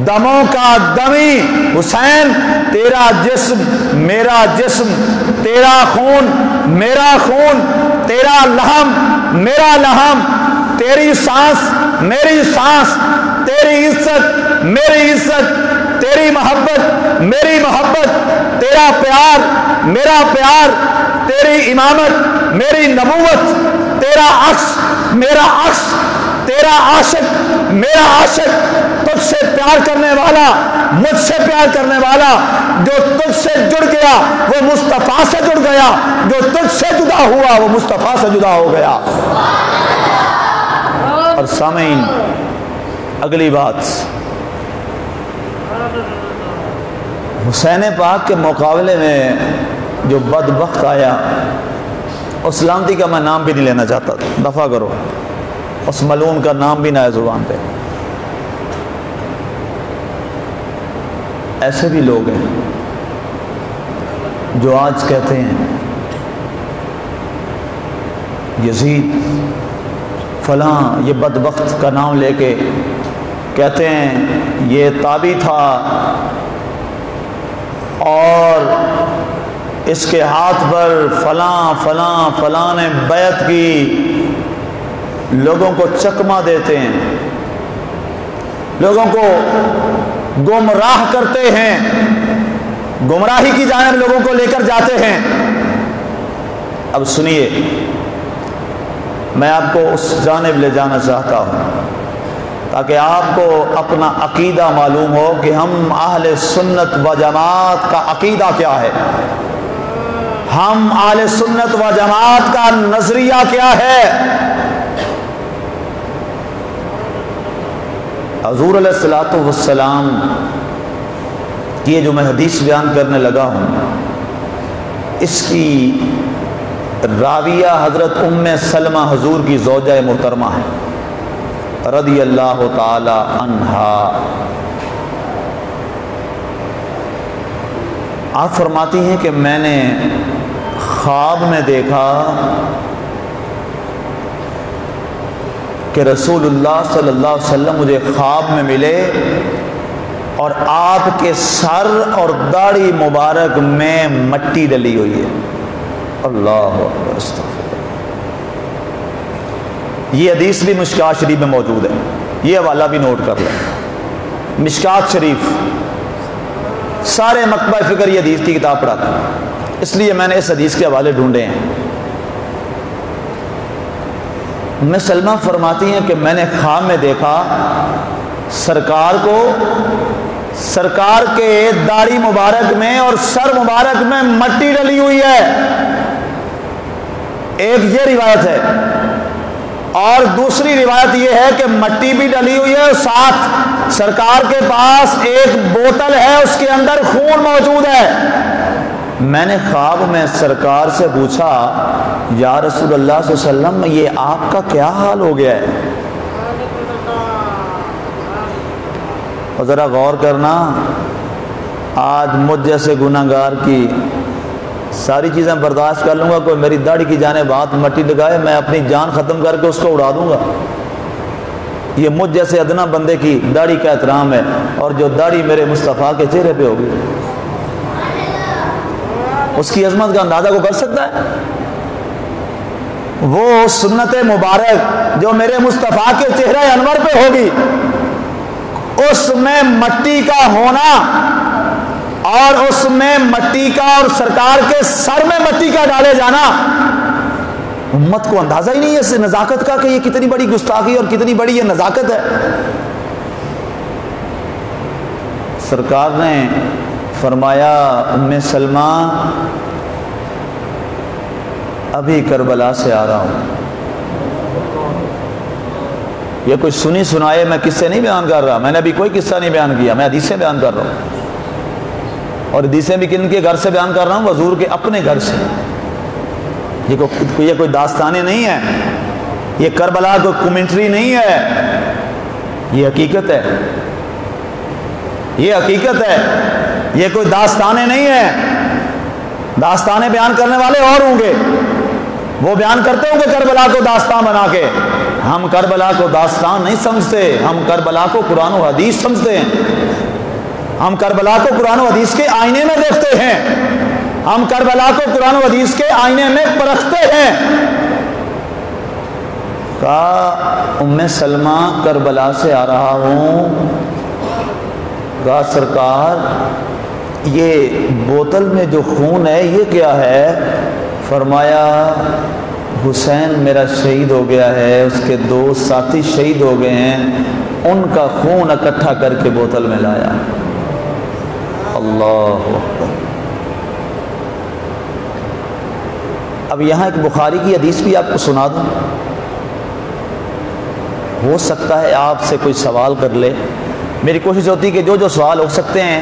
دموں کا دمی، حسین تیرا جسم میرا جسم، تیرا خون میرا خون، تیرا لحم میرا لحم، تیری سانس میری سانس، تیری عزت میری عزت، تیری محبت میری محبت، تیرا پیار میرا پیار، تیری امامت میری نبوت، تیرا عکس میرا عکس، تیرا عاشق میرا عاشق، تجھ سے پیار کرنے والا مجھ سے پیار کرنے والا، جو تجھ سے جڑ گیا وہ مصطفیٰ سے جڑ گیا، جو تجھ سے جدا ہوا وہ مصطفیٰ سے جدا ہو گیا۔ اور سامعین اگلی بات، حسین پاک کے مقابلے میں جو بدبخت آیا، اس لعنتی کا میں نام بھی نہیں لینا چاہتا، دفع کرو، اس ملعون کا نام بھی نہ ہے زبان پہ۔ ایسے بھی لوگ ہیں جو آج کہتے ہیں یزید فلاں، یہ بدبخت کا نام لے کے کہتے ہیں یہ تابی تھا اور اس کے ہاتھ پر فلاں فلاں فلاں نے بیعت کی، لوگوں کو چکمہ دیتے ہیں، لوگوں کو گمراہ کرتے ہیں، گمراہی کی جانب لوگوں کو لے کر جاتے ہیں۔ اب سنیے، میں آپ کو اس جانب لے جانا چاہتا ہوں تاکہ آپ کو اپنا عقیدہ معلوم ہو کہ ہم اہل سنت و جماعت کا عقیدہ کیا ہے، ہم اہل سنت و جماعت کا نظریہ کیا ہے۔ حضور علیہ الصلوۃ والسلام کی یہ جو میں حدیث بیان کرنے لگا ہوں، اس کی راویہ حضرت ام سلمہ حضور کی زوجہ محترمہ ہے رضی اللہ تعالی عنہا۔ آپ فرماتی ہیں کہ میں نے خواب میں دیکھا کہ رسول اللہ صلی اللہ علیہ وسلم مجھے خواب میں ملے اور آپ کے سر اور داڑھی مبارک میں مٹی ڈلی ہوئی ہے۔ اللہ اکبر، استغفر۔ یہ حدیث بھی مشکات شریف میں موجود ہے، یہ حوالہ بھی نوٹ کر لیں، مشکات شریف۔ سارے مکتبہ فکر یہ حدیث کی کتاب پڑھاتے ہیں، اس لیے میں نے اس حدیث کے حوالے ڈھونڈے ہیں۔ ام سلمہ فرماتی ہیں کہ میں نے خواب میں دیکھا سرکار کو، سرکار کے داڑھی مبارک میں اور سر مبارک میں مٹی ڈلی ہوئی ہے۔ ایک یہ روایت ہے، اور دوسری روایت یہ ہے کہ مٹی بھی ڈلی ہوئی ہے، ساتھ سرکار کے پاس ایک بوتل ہے، اس کے اندر خون موجود ہے۔ میں نے خواب میں سرکار سے پوچھا، یا رسول اللہ صلی اللہ علیہ وسلم یہ آپ کا کیا حال ہو گیا ہے؟ اور ذرا غور کرنا، آج مجھ جیسے گناہگار کی ساری چیزیں برداشت کر لوں گا، کوئی میری داڑھی کی جانب ہاتھ مٹی لگائے میں اپنی جان ختم کر کے اس کو اڑا دوں گا۔ یہ مجھ جیسے ادنا بندے کی داڑھی کا احترام ہے، اور جو داڑھی میرے مصطفیٰ کے چہرے پہ ہوگی اس کی عظمت کا اندازہ کو کر سکتا ہے؟ وہ سنت مبارک جو میرے مصطفیٰ کے چہرہ انور پہ ہوگی، اس میں مٹی کا ہونا اور اس میں مٹی کا اور سرکار کے سر میں مٹی کا ڈالے جانا، امت کو اندازہ ہی نہیں ہے اس نزاکت کا کہ یہ کتنی بڑی گستاخی اور کتنی بڑی یہ نزاکت ہے۔ سرکار نے فرمایا، ام سلمہ ابھی کربلا سے آ رہا ہوں۔ یہ کوئی سنی سنائے میں قصے نہیں بیان کر رہا، میں نے ابھی کوئی قصہ نہیں بیان کیا، میں حدیثیں بیان کر رہا ہوں، اور حدیثیں بھی کن کے گھر سے بیان کر رہا ہوں؟ حضور کے اپنے گھر سے۔ یہ کوئی داستانیں نہیں ہے، یہ کربلا کوئی کمنٹری نہیں ہے، یہ حقیقت ہے، یہ حقیقت ہے، یہ کوئی داستانیں نہیں ہے۔ داستانیں بیان کرنے والے اور ہوں گے، وہ بیان کرتے ہوں گے کربلا کو داستان بنا کے۔ ہم کربلا کو داستان نہیں سمجھتے، ہم کربلا کو قرآن و حدیث سمجھتے ہیں، ہم کربلا کو قرآن و حدیث کے آئینے میں دیکھتے ہیں، ہم کربلا کو قرآن و حدیث کے آئینے میں پرکھتے ہیں۔ کہا ام سلمہ کربلا سے آ رہا ہوں۔ کہا سرکار یہ بوتل میں جو خون ہے یہ کیا ہے؟ فرمایا حسین میرا شہید ہو گیا ہے، اس کے 2 ساتھی شہید ہو گئے ہیں، ان کا خون اکٹھا کر کے بوتل میں لایا۔ اللہ اکبر۔ اب یہاں ایک بخاری کی حدیث بھی آپ کو سنا دوں، ہو سکتا ہے آپ سے کوئی سوال کر لے۔ میری کوشش ہوتی ہے کہ جو سوال ہو سکتے ہیں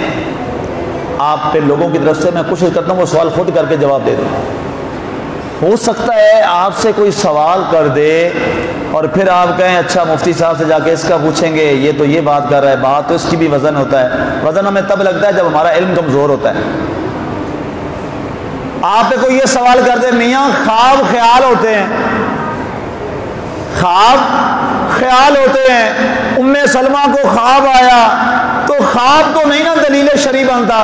آپ پہ لوگوں کی طرف سے، میں کوشش کرتا ہوں وہ سوال خود کر کے جواب دے دوں۔ ہو سکتا ہے آپ سے کوئی سوال کر دے اور پھر آپ کہیں اچھا مفتی صاحب سے جا کے اس کا پوچھیں گے، یہ تو یہ بات کر رہا ہے، بات تو اس کی بھی وزن ہوتا ہے۔ وزن ہمیں تب لگتا ہے جب ہمارا علم کمزور ہوتا ہے۔ آپ پہ کوئی یہ سوال کر دے، میاں خواب خیال ہوتے ہیں، خواب خیال ہوتے ہیں، ام سلمہ کو خواب آیا تو خواب تو نہیں نا دلیل شرعی بنتا۔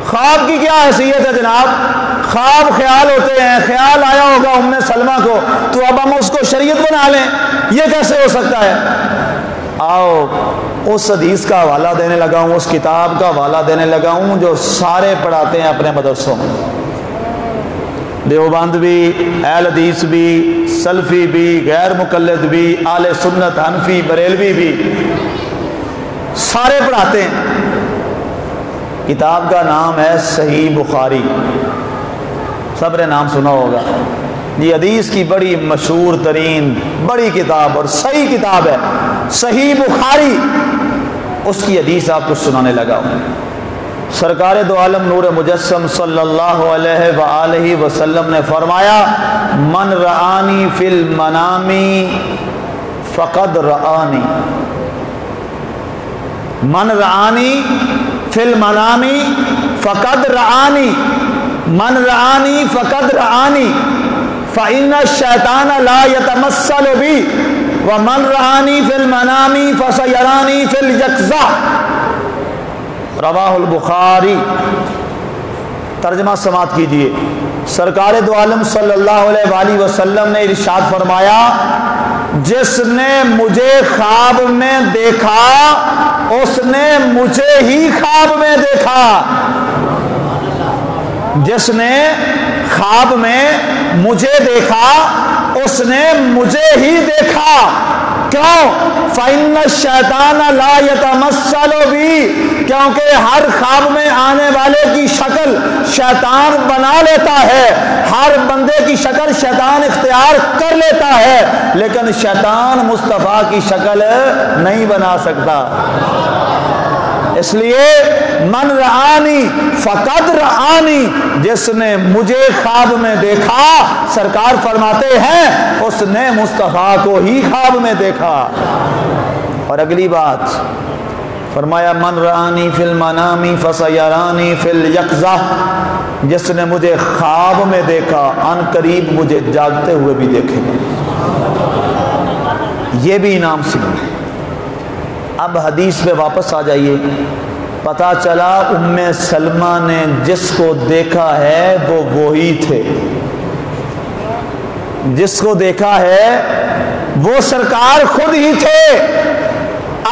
خواب کی کیا حیثیت ہے جناب؟ خواب خیال ہوتے ہیں، خیال آیا ہوگا ام سلمہ کو، تو اب ہم اس کو شریعت بنا لیں، یہ کیسے ہو سکتا ہے؟ آؤ اس حدیث کا حوالہ دینے لگا ہوں، اس کتاب کا حوالہ دینے لگا ہوں جو سارے پڑھاتے ہیں اپنے مدرسوں میں، دیوبند بھی، اہل حدیث بھی، سلفی بھی، غیر مقلد بھی، اہل سنت، حنفی، بریلوی بھی، سارے پڑھاتے ہیں۔ کتاب کا نام ہے صحیح بخاری، سب نے نام سنا ہوگا۔ یہ حدیث کی بڑی مشہور ترین بڑی کتاب اور صحیح کتاب ہے صحیح بخاری، اس کی حدیث آپ کو سنانے لگا ہوں۔ سرکار دو عالم نور مجسم صلی اللہ علیہ وآلہ وسلم نے فرمایا، من رآنی فی المنام فقد رآنی، من رآنی فی فی المنامی فقد رآنی من رآنی فقد رآنی فإن الشیطان لا یتمثل بی ومن رآنی فی المنامی فسیرانی فی الیقظہ۔ رواہ البخاری۔ ترجمہ سماعت کیجئے۔ سرکار دو عالم صلی اللہ علیہ وآلہ وسلم نے ارشاد فرمایا، جس نے مجھے خواب میں دیکھا اس نے مجھے ہی خواب میں دیکھا۔ جس نے خواب میں مجھے دیکھا اس نے مجھے ہی دیکھا۔ کیوں؟ فإن الشیطان لا یتمثل بی، کیونکہ ہر خواب میں آنے والے کی شکل شیطان بنا لیتا ہے، ہر بندے کی شکل شیطان اختیار کر لیتا ہے، لیکن شیطان مصطفیٰ کی شکل نہیں بنا سکتا۔ اس لیے من رآنی فقد رآنی، جس نے مجھے خواب میں دیکھا، سرکار فرماتے ہیں اس نے مصطفیٰ کو ہی خواب میں دیکھا۔ اور اگلی بات فرمایا، من رآنی فی المنام فسیرانی فی الیقظہ، جس نے مجھے خواب میں دیکھا ان قریب مجھے جاگتے ہوئے بھی دیکھے گا۔ یہ بھی انعام سکھ۔ اب حدیث پہ واپس آ جائیے۔ پتہ چلا ام سلمہ نے جس کو دیکھا ہے وہ وہی تھے، جس کو دیکھا ہے وہ سرکار خود ہی تھے۔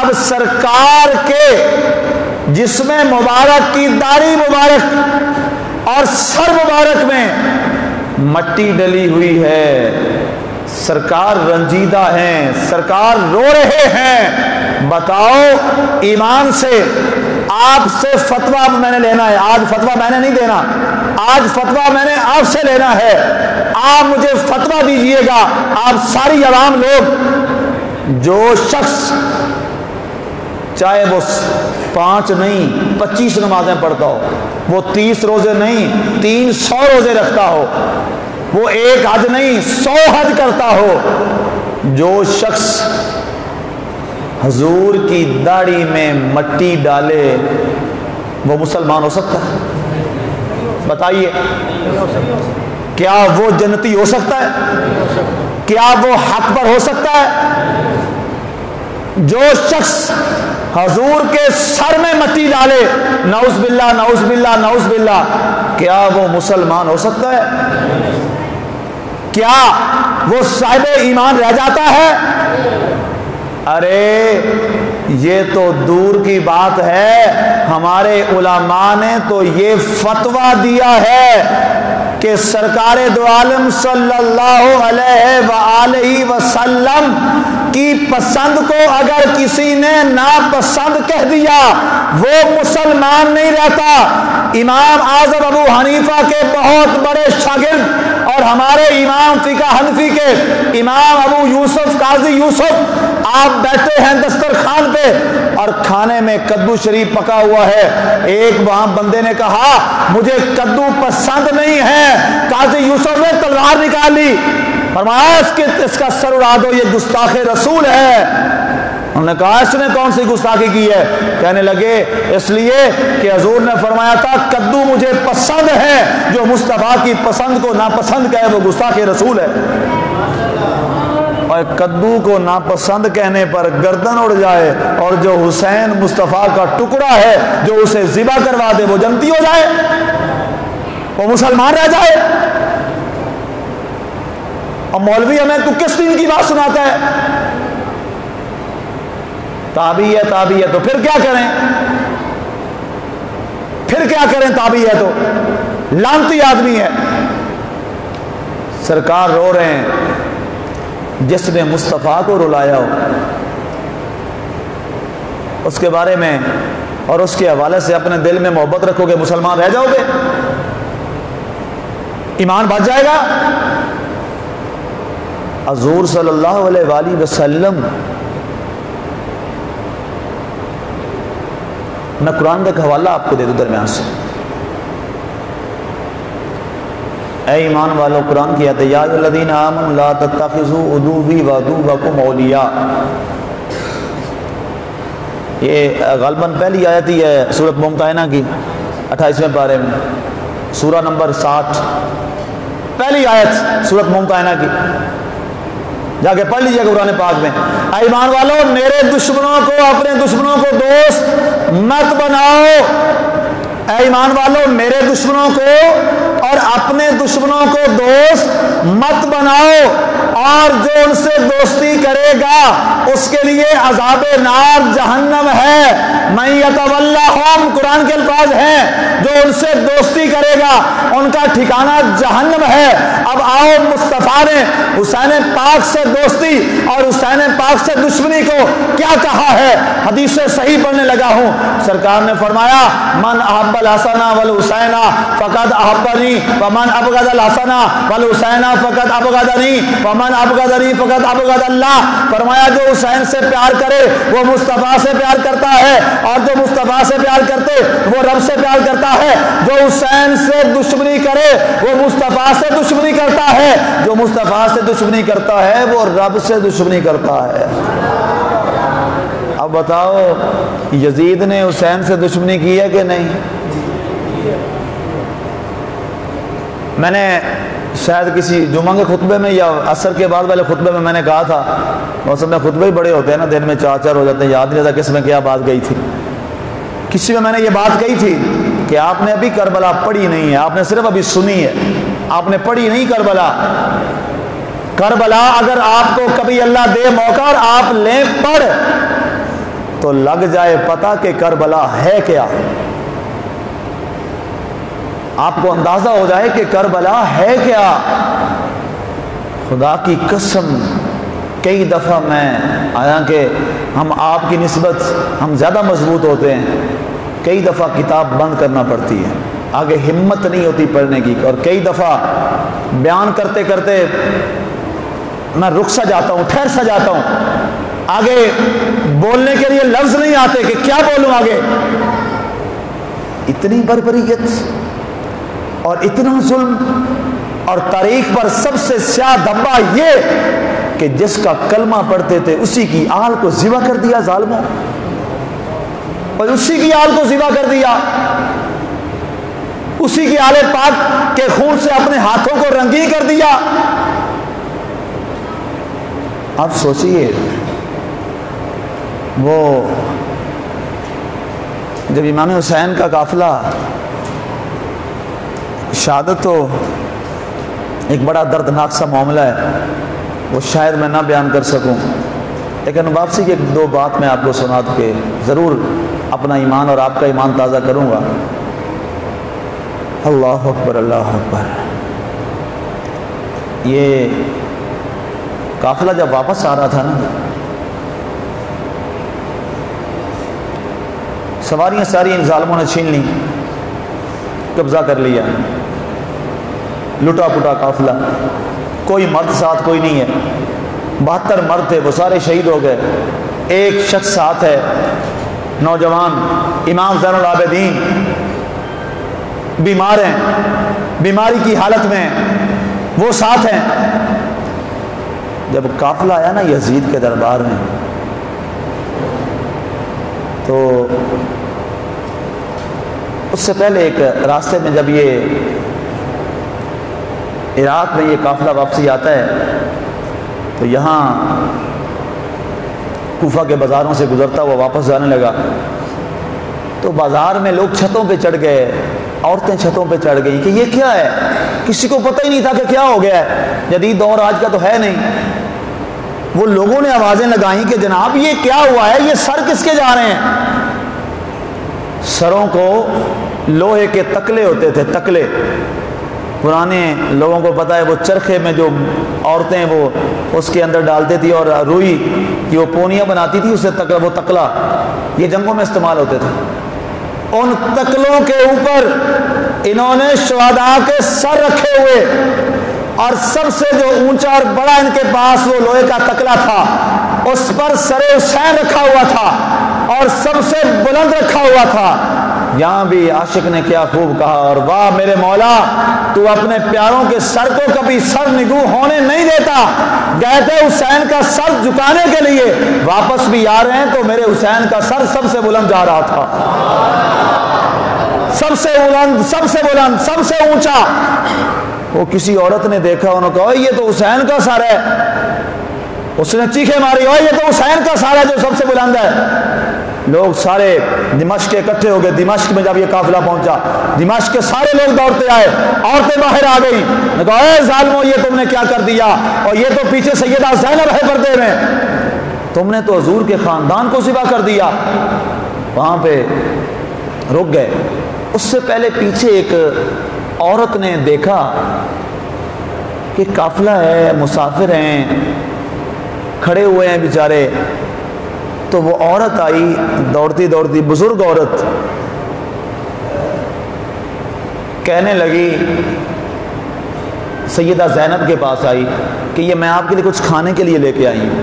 اب سرکار کے جسم مبارک کی داڑھی مبارک اور سر مبارک میں مٹی ڈلی ہوئی ہے، سرکار رنجیدہ ہیں، سرکار رو رہے ہیں۔ بتاؤ ایمان سے آپ سے فتویٰ میں نے لینا ہے، آج فتویٰ میں نے نہیں دینا، آج فتویٰ میں نے آپ سے لینا ہے۔ آپ مجھے فتویٰ دیجئے گا، آپ ساری عوام لوگ، جو شخص چاہے وہ 5 نہیں 25 نمازیں پڑھتا ہو، وہ 30 روزے نہیں 300 روزے رکھتا ہو، وہ 1 حج نہیں 100 حج کرتا ہو، جو شخص حضور کی داڑھی میں مٹی ڈالے وہ مسلمان ہو سکتا ہے؟ بتائیے، کیا وہ جنتی ہو سکتا ہے؟ کیا وہ حق پر ہو سکتا ہے؟ جو شخص حضور کے سر میں مٹی ڈالے، نعوذ باللہ نعوذ باللہ نعوذ باللہ، کیا وہ مسلمان ہو سکتا ہے؟ کیا وہ صاحب ایمان رہ جاتا ہے؟ ارے یہ تو دور کی بات ہے، ہمارے علماء نے تو یہ فتویٰ دیا ہے کہ سرکار دو عالم صلی اللہ علیہ وآلہ وسلم کی پسند کو اگر کسی نے ناپسند کہہ دیا وہ مسلمان نہیں رہتا۔ امام اعظم ابو حنیفہ کے بہت بڑے شاگرد اور ہمارے امام فقہ حنفی کے امام ابو یوسف قاضی یوسف، آپ بیٹھے ہیں دسترخوان پہ اور کھانے میں کدو شریف پکا ہوا ہے، ایک وہاں بندے نے کہا مجھے کدو پسند نہیں ہے، قاضی یوسف نے تلوار نکال لی، فرمایا اس کا سر اڑا دو، یہ گستاخ رسول ہے۔ انہوں نے کہا اس نے کون سی گستاخی کی ہے؟ کہنے لگے اس لیے کہ حضور نے فرمایا تھا کدو مجھے پسند ہے، جو مصطفیٰ کی پسند کو ناپسند کہے وہ گستاخ رسول ہے۔ اور کدو کو ناپسند کہنے پر گردن اڑ جائے اور جو حسین مصطفیٰ کا ٹکڑا ہے جو اسے ذبح کروا دے وہ جنتی ہو جائے، وہ مسلمان رہ جائے۔ اور مولوی ہمیں تو کس دین کی بات سناتا ہے؟ تابعی ہے تابعی ہے تو پھر کیا کریں؟ پھر کیا کریں؟ تابعی ہے تو لعنتی آدمی ہے۔ سرکار رو رہے ہیں، جس نے مصطفیٰ کو رلایا ہو اس کے بارے میں اور اس کے حوالے سے اپنے دل میں محبت رکھو گے، مسلمان رہ جاؤ گے، ایمان بچ جائے گا۔ حضور صلی اللہ علیہ وآلہ وسلم، میں قرآن کا ایک حوالہ آپ کو دے دوں درمیان سے۔ اے ایمان والو، قرآن کی آیت ہے یا ایھا الذین آمنوا لا تتخذوا عدوی وعدوکم اولیاء۔ یہ غالباً پہلی آیت ہی ہے سورۃ ممتحنہ کی 28ویں پارے میں، سورہ نمبر 60، پہلی آیت سورۃ ممتحنہ کی، جا کے پڑھ لیجیے قرآن پاک میں۔ اے ایمان والو میرے دشمنوں کو، اپنے دشمنوں کو دوست مت بناؤ، اے ایمان والو میرے دشمنوں کو اور اپنے دشمنوں کو دوست مت بناؤ، اور جو ان سے دوستی کرے گا اس کے لیے عذاب نار جہنم ہے۔ من یتولاھم، قرآن کے الفاظ ہیں، جو ان سے دوستی کرے گا ان کا ٹھکانہ جہنم ہے۔ اب آؤ مصطفیٰ نے حسین پاک سے دوستی اور حسین پاک سے دشمنی کو کیا کہا ہے، حدیث صحیح پڑھنے لگا ہوں۔ سرکار نے فرمایا من احب الحسن والحسین فقد احبنی ومن ابغض الحسن والحسین فقد ابغضنی ومن ابغضنی فقد ابغض اللہ۔ فرمایا جو حسین سے پیار کرے وہ مصطفیٰ سے پیار کرتا ہے، اور جو مصطفیٰ سے پیار کرتے وہ رب سے پیار کرتا ہے، جو حسین سے دشمنی کرے وہ مصطفیٰ سے دشمنی کرتا ہے، جو مصطفیٰ سے دشمنی کرتا ہے وہ رب سے دشمنی کرتا ہے۔ اب بتاؤ یزید نے حسین سے دشمنی کی ہے کہ نہیں؟ میں نے شاید کسی جمعہ کے خطبے میں یا عصر کے بعد والے خطبے میں نے کہا تھا، موسم میں خطبے ہی بڑے ہوتے ہیں نا، دن میں 4 ہو جاتے ہیں، یاد نہیں رہتا کس میں کیا بات گئی تھی۔ کسی میں نے یہ بات کہی تھی کہ آپ نے ابھی کربلا پڑھی نہیں ہے، آپ نے صرف ابھی سنی ہے، آپ نے پڑھی نہیں کربلا۔ کربلا اگر آپ کو کبھی اللہ دے موقع اور آپ لیں پڑھ تو لگ جائے پتہ کہ کربلا ہے کیا، آپ کو اندازہ ہو جائے کہ کربلا ہے کیا۔ خدا کی قسم کئی دفعہ میں آیا کہ ہم آپ کی نسبت ہم زیادہ مضبوط ہوتے ہیں، کئی دفعہ کتاب بند کرنا پڑتی ہے، آگے ہمت نہیں ہوتی پڑھنے کی، اور کئی دفعہ بیان کرتے کرتے میں رک سا جاتا ہوں، ٹھہر سا جاتا ہوں، آگے بولنے کے لیے لفظ نہیں آتے کہ کیا بولوں آگے۔ اتنی بربریت اور اتنا ظلم، اور تاریخ پر سب سے سیاہ دھبا یہ کہ جس کا کلمہ پڑھتے تھے اسی کی آل کو ذبح کر دیا ظالموں، اور اسی کی آل کو ذبح کر دیا، اسی کی آل پاک کے خون سے اپنے ہاتھوں کو رنگین کر دیا۔ اب سوچئے وہ جب امام حسین کا قافلہ شہادت، تو ایک بڑا دردناک سا معاملہ ہے، وہ شاید میں نہ بیان کر سکوں، لیکن واپسی کی 2 بات میں آپ کو سنا کے ضرور اپنا ایمان اور آپ کا ایمان تازہ کروں گا۔ اللہ اکبر اللہ اکبر۔ یہ قافلہ جب واپس آ رہا تھا نا، سواریاں ساری ان ظالموں نے چھین لی، قبضہ کر لیا، لٹا پٹا قافلہ، کوئی مرد ساتھ کوئی نہیں ہے، 72 مرد تھے وہ سارے شہید ہو گئے، ایک شخص ساتھ ہے نوجوان امام زین العابدین، بیمار ہیں، بیماری کی حالت میں وہ ساتھ ہیں۔ جب قافلہ آیا نا یزید کے دربار میں، تو اس سے پہلے ایک راستے میں جب یہ عراق میں یہ قافلہ واپسی آتا ہے تو یہاں کوفہ کے بازاروں سے گزرتا ہوا واپس جانے لگا، تو بازار میں لوگ چھتوں پہ چڑھ گئے، عورتیں چھتوں پہ چڑھ گئی کہ یہ کیا ہے، کسی کو پتہ ہی نہیں تھا کہ کیا ہو گیا ہے، جدید دور آج کا تو ہے نہیں۔ وہ لوگوں نے آوازیں لگائیں کہ جناب یہ کیا ہوا ہے، یہ سر کس کے جا رہے ہیں؟ سروں کو لوہے کے تکلے ہوتے تھے، تکلے، پرانے لوگوں کو پتہ ہے، وہ چرخے میں جو عورتیں وہ اس کے اندر ڈالتے تھی اور روئی کی وہ پونیاں بناتی تھی، اسے تکلا، وہ تکلا یہ جنگوں میں استعمال ہوتے تھے۔ ان تکلوں کے اوپر انہوں نے شہداء کے سر رکھے ہوئے، اور سب سے جو اونچا اور بڑا ان کے پاس وہ لوہے کا تکلا تھا، اس پر سر حسین رکھا ہوا تھا، اور سب سے بلند رکھا ہوا تھا۔ یہاں بھی عاشق نے کیا خوب کہا، اور واہ میرے مولا تو اپنے پیاروں کے سر کو کبھی سر نگو ہونے نہیں دیتا۔ گئے تھے حسین کا سر جھکانے کے لیے، واپس بھی آ رہے ہیں تو میرے حسین کا سر سب سے بلند جا رہا تھا، سب سے بلند، سب سے بلند، سب سے اونچا۔ وہ کسی عورت نے دیکھا، انہوں نے کہا یہ تو حسین کا سر ہے، اس نے چیخیں ماری، اوہ یہ تو حسین کا سر ہے جو سب سے بلند ہے۔ لوگ سارے دمشق کے اکٹھے ہو گئے۔ دمشق میں جب یہ قافلہ پہنچا، دمشق کے سارے لوگ دوڑتے آئے، عورتیں باہر آ گئی، نے کہا اے ظالمو یہ تم نے کیا کر دیا، اور یہ تو پیچھے سیدہ زینب ہے پردے میں، تم نے تو حضور کے خاندان کو ذبح کر دیا۔ وہاں پہ رک گئے۔ اس سے پہلے پیچھے ایک عورت نے دیکھا کہ قافلہ ہے، مسافر ہیں، کھڑے ہوئے ہیں بیچارے، تو وہ عورت آئی دوڑتی دوڑتی، بزرگ عورت، کہنے لگی، سیدہ زینب کے پاس آئی کہ یہ میں آپ کے لیے کچھ کھانے کے لیے لے کے آئی ہوں۔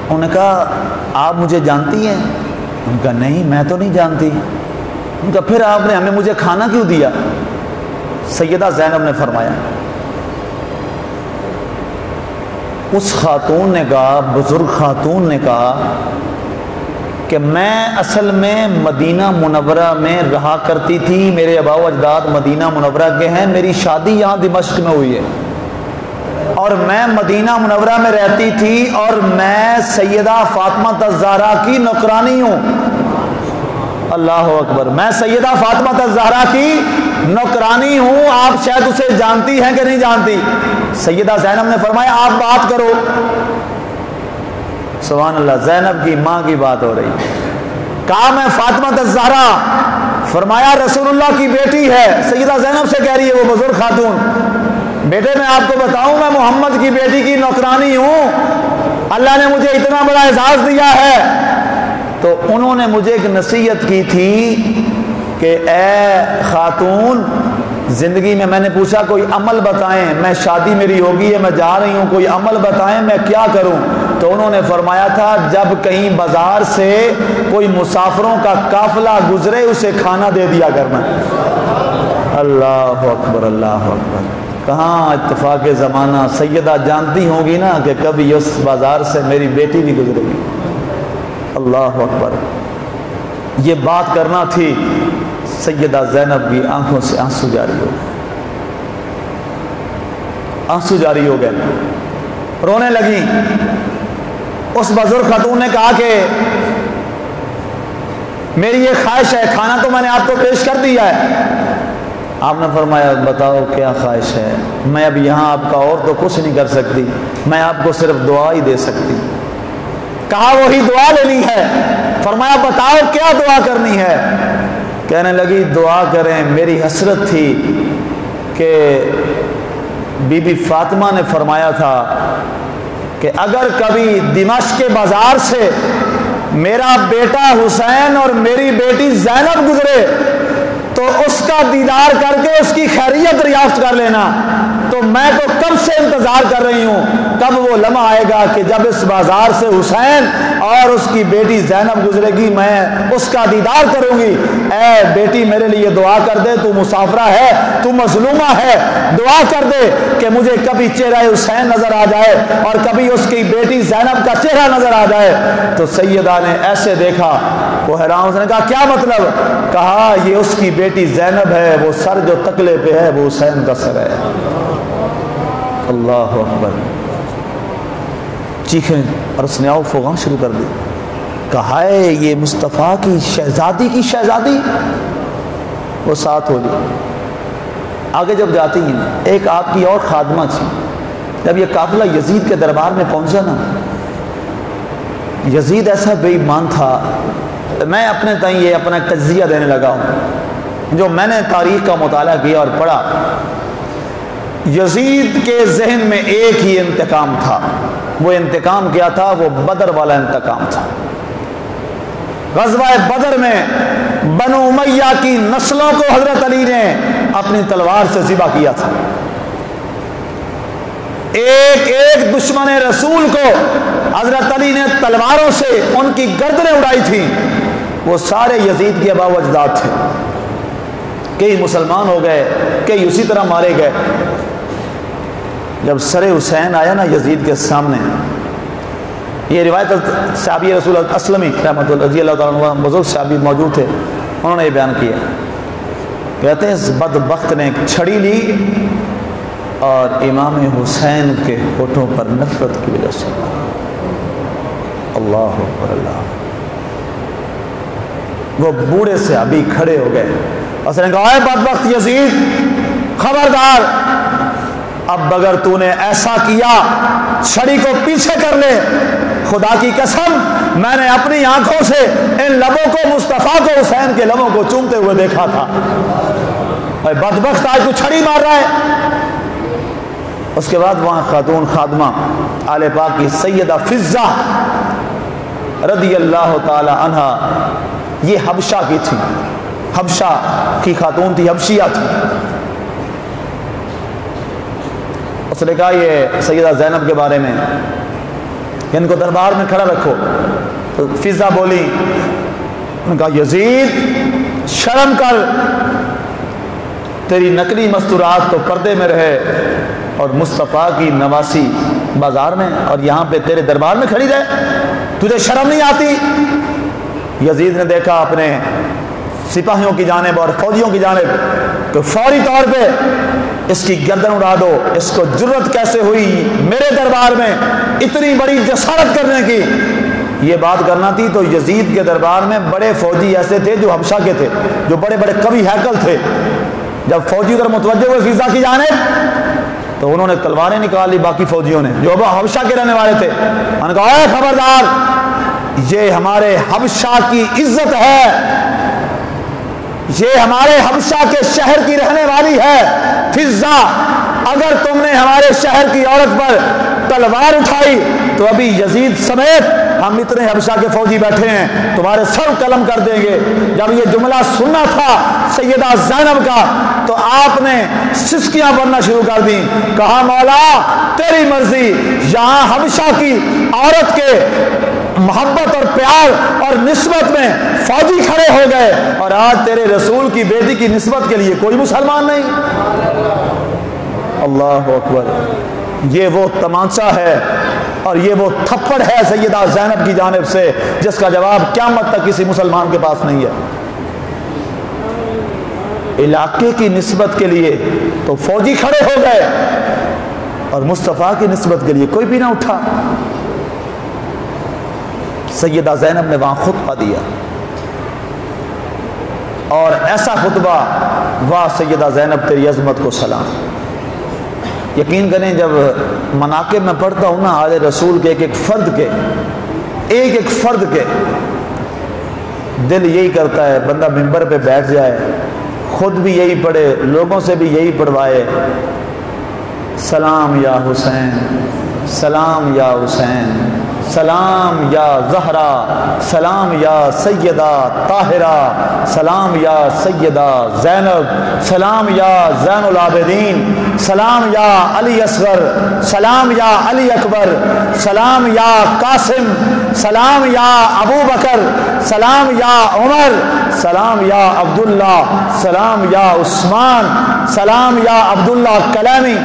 انہوں نے کہا آپ مجھے جانتی ہیں؟ ان کا نہیں میں تو نہیں جانتی۔ ان کا پھر آپ نے ہمیں مجھے کھانا کیوں دیا؟ سیدہ زینب نے فرمایا، اس خاتون نے کہا، بزرگ خاتون نے کہا کہ میں اصل میں مدینہ منورہ میں رہا کرتی تھی، میرے آباء و اجداد مدینہ منورہ کے ہیں، میری شادی یہاں دمشق میں ہوئی ہے، اور میں مدینہ منورہ میں رہتی تھی، اور میں سیدہ فاطمہ الزہرا کی نوکرانی ہوں۔ اللہ اکبر، میں سیدہ فاطمہ الزہرا کی نوکرانی ہوں، آپ شاید اسے جانتی ہیں کہ نہیں جانتی؟ سیدہ زینب نے فرمایا آپ بات کرو۔ سبحان اللہ، زینب کی ماں کی بات ہو رہی۔ کہا میں فاطمہ الزہرا، فرمایا رسول اللہ کی بیٹی ہے۔ سیدہ زینب سے کہہ رہی ہے وہ بزرگ خاتون، بیٹے میں آپ کو بتاؤں میں محمد کی بیٹی کی نوکرانی ہوں، اللہ نے مجھے اتنا بڑا اعزاز دیا ہے۔ تو انہوں نے مجھے ایک نصیحت کی تھی کہ اے خاتون، زندگی میں نے پوچھا کوئی عمل بتائیں، میں شادی میری ہوگی ہے، میں جا رہی ہوں، کوئی عمل بتائیں میں کیا کروں؟ تو انہوں نے فرمایا تھا جب کہیں بازار سے کوئی مسافروں کا قافلہ گزرے اسے کھانا دے دیا کرنا۔ اللہ اکبر، اللہ اکبر۔ کہاں اتفاق زمانہ، سیدہ جانتی ہوں گی نا کہ کبھی اس بازار سے میری بیٹی بھی گزرے گی۔ اللہ اکبر، یہ بات کرنا تھی۔ سیدہ زینب کی آنکھوں سے آنسو جاری ہو گئے، آنسو جاری ہو گئے، رونے لگی۔ اس بزرگ خاتون نے کہا کہ میری یہ خواہش ہے، کھانا تو میں نے آپ کو پیش کر دیا ہے۔ آپ نے فرمایا بتاؤ کیا خواہش ہے؟ میں اب یہاں آپ کا اور تو کچھ نہیں کر سکتی، میں آپ کو صرف دعا ہی دے سکتی۔ کہا وہی دعا لینی ہے۔ فرمایا بتاؤ کیا دعا کرنی ہے؟ کہنے لگی دعا کریں، میری حسرت تھی کہ بی بی فاطمہ نے فرمایا تھا کہ اگر کبھی دمشق کے بازار سے میرا بیٹا حسین اور میری بیٹی زینب گزرے تو اس کا دیدار کر کے اس کی خیریت دریافت کر لینا۔ تو میں تو کب سے انتظار کر رہی ہوں کب وہ لمحہ آئے گا کہ جب اس بازار سے حسین اور اس کی بیٹی زینب گزرے گی، میں اس کا دیدار کروں گی۔ اے بیٹی میرے لیے دعا کر دے، تو مسافرہ ہے، تو مظلومہ ہے، دعا کر دے کہ مجھے کبھی چہرہ حسین نظر آ جائے اور کبھی اس کی بیٹی زینب کا چہرہ نظر آ جائے۔ تو سیدہ نے ایسے دیکھا، وہ حیران، اس نے کہا کیا مطلب؟ کہا یہ اس کی بیٹی زینب ہے، وہ سر جو تکلے پہ ہے وہ حسین کا سر ہے۔ اللہ اکبر، چیخیں اور اس نے آؤ فغاں شروع کر دی۔ کہا ہے یہ مصطفیٰ کی شہزادی کی شہزادی، وہ ساتھ ہو گئی۔ آگے جب جاتی ہیں، ایک آپ کی اور خادمہ تھی، جب یہ قافلہ یزید کے دربار میں پہنچا نا، یزید ایسا بے ایمان تھا، میں اپنے تئیں یہ اپنا تجزیہ دینے لگا ہوں، جو میں نے تاریخ کا مطالعہ کیا اور پڑھا۔ یزید کے ذہن میں ایک ہی انتقام تھا، وہ انتقام کیا تھا؟ وہ بدر والا انتقام تھا۔ غزوہ بدر میں بنو امیہ کی نسلوں کو حضرت علی نے اپنی تلوار سے ذبح کیا تھا۔ ایک ایک دشمن رسول کو حضرت علی نے تلواروں سے ان کی گردنیں اڑائی تھیں۔ وہ سارے یزید کے آباء و اجداد تھے، کئی مسلمان ہو گئے، کئی اسی طرح مارے گئے۔ جب سر حسین آیا نا یزید کے سامنے، یہ روایت صحابی رسول اسلمی رحمۃ اللہ رضی اللہ تعالیٰ عنہ بزرگ صحابی موجود تھے، انہوں نے یہ بیان کیا، کہتے ہیں اس بدبخت نے ایک چھڑی لی اور امام حسین کے ہونٹوں پر نفرت کی وجہ سے، اللہ اکبر اللہ، وہ بوڑھے سے ابھی کھڑے ہو گئے اور اس نے کہا اے بدبخت یزید، خبردار، اب اگر تو نے ایسا کیا چھڑی کو پیچھے کر لے، خدا کی قسم میں نے اپنی آنکھوں سے ان لبوں کو، مصطفیٰ کو، حسین کے لبوں کو چومتے ہوئے دیکھا تھا، اے بدبخت آج تو چھڑی مار رہا ہے۔ اس کے بعد وہاں خاتون خادمہ آل پاک کی سیدہ فضہ رضی اللہ تعالی عنہا، یہ حبشہ کی تھی، حبشہ کی خاتون تھی، حبشیہ تھی۔ اس نے کہا یہ سیدہ زینب کے بارے میں ان کو دربار میں کھڑا رکھو، تو فضہ بولی، انہوں نے کہا یزید شرم کر، تیری نقلی مستورات تو پردے میں رہے اور مصطفیٰ کی نواسی بازار میں، اور یہاں پہ تیرے دربار میں کھڑی رہے، تجھے شرم نہیں آتی؟ یزید نے دیکھا اپنے سپاہیوں کی جانب اور فوجیوں کی جانب تو فوری طور پہ اس کی گردن اڑا دو، اس کو جرت کیسے ہوئی میرے دربار میں اتنی بڑی جسارت کرنے کی؟ یہ بات کرنا تھی تو یزید کے دربار میں بڑے فوجی ایسے تھے جو حبشہ کے تھے، جو بڑے بڑے قوی ہیکل تھے۔ جب فوجی ادھر متوجہ ہوئے فضہ کی جانب تو انہوں نے تلواریں نکالی، باقی فوجیوں نے جو حبشہ کے رہنے والے تھے، انہوں نے کہا اے خبردار، یہ ہمارے حبشہ کی عزت ہے، یہ ہمارے حبشہ کے شہر کی رہنے والی ہے، فضہ اگر تم نے ہمارے شہر کی عورت پر تلوار اٹھائی تو ابھی یزید سمیت ہم اتنے حبشہ کے فوجی بیٹھے ہیں تمہارے سر قلم کر دیں گے۔ جب یہ جملہ سننا تھا سیدہ زینب کا تو آپ نے سسکیاں بننا شروع کر دیں، کہا مولا تیری مرضی، یہاں حبشہ کی عورت کے محبت اور پیار اور نسبت میں فوجی کھڑے ہو گئے اور آج تیرے رسول کی بیٹی کی نسبت کے لیے کوئی مسلمان نہیں۔ اللہ اکبر، یہ وہ تمانچہ ہے اور یہ وہ تھپڑ ہے سیدہ زینب کی جانب سے جس کا جواب قیامت تک کسی مسلمان کے پاس نہیں ہے۔ علاقے کی نسبت کے لیے تو فوجی کھڑے ہو گئے اور مصطفیٰ کی نسبت کے لیے کوئی بھی نہ اٹھا۔ سیدہ زینب نے وہاں خطبہ دیا اور ایسا خطبہ، واہ سیدہ زینب تیری عظمت کو سلام۔ یقین کریں جب مناقب میں پڑھتا ہوں نا آل رسول کے ایک ایک فرد کے دل یہی کرتا ہے بندہ ممبر پہ بیٹھ جائے، خود بھی یہی پڑھے، لوگوں سے بھی یہی پڑھوائے، سلام یا حسین، سلام یا حسین، سلام یا زہرا، سلام یا سیدہ طاہرہ، سلام یا سیدہ زینب، سلام یا زین العابدین، سلام یا علی اصغر، سلام یا علی اکبر، سلام یا قاسم، سلام یا ابو بکر، سلام یا عمر، سلام یا عبداللہ، سلام یا عثمان، سلام یا عبداللہ کلیمی،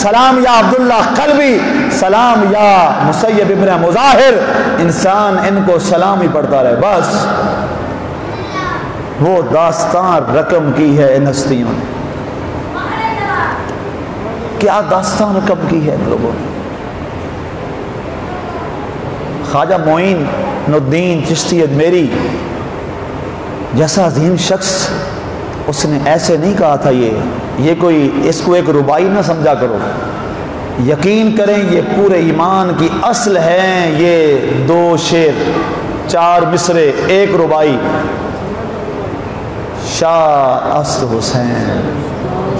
سلام یا عبداللہ قلبی، سلام یا مسیب ابن مظاہر۔ انسان ان کو سلام ہی پڑھتا رہے، بس وہ داستان رقم کی ہے ان ہستیوں نے، کیا داستان رقم کی ہے ان لوگوں نے۔ خواجہ معین الدین چشتی اجمیری جیسا عظیم شخص، اس نے ایسے نہیں کہا تھا یہ کوئی اس کو ایک ربائی نہ سمجھا کرو، یقین کریں یہ پورے ایمان کی اصل ہے، یہ 2 شعر 4 مصرے 1 ربائی۔ شاہ است حسین،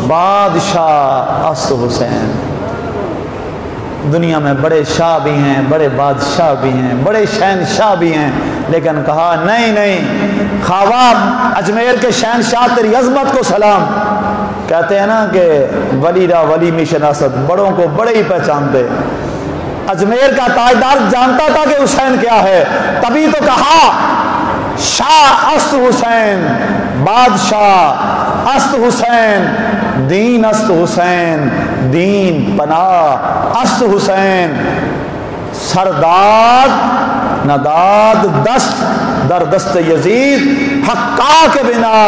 بادشاہ است حسین، دنیا میں بڑے شاہ بھی ہیں، بڑے بادشاہ بھی ہیں، بڑے شہنشاہ بھی ہیں، لیکن کہا نہیں، خواب اجمیر کے شہنشاہ تیری عظمت کو سلام۔ کہتے ہیں نا کہ ولی را ولی می شناست، بڑوں کو بڑے ہی پہچانتے۔ اجمیر کا تاجدار جانتا تھا کہ حسین کیا ہے، تبھی تو کہا شاہ است حسین، بادشاہ است حسین، دین است حسین، دین پناہ است حسین، سرداد نداد دست در دست یزید، حقا کے بنا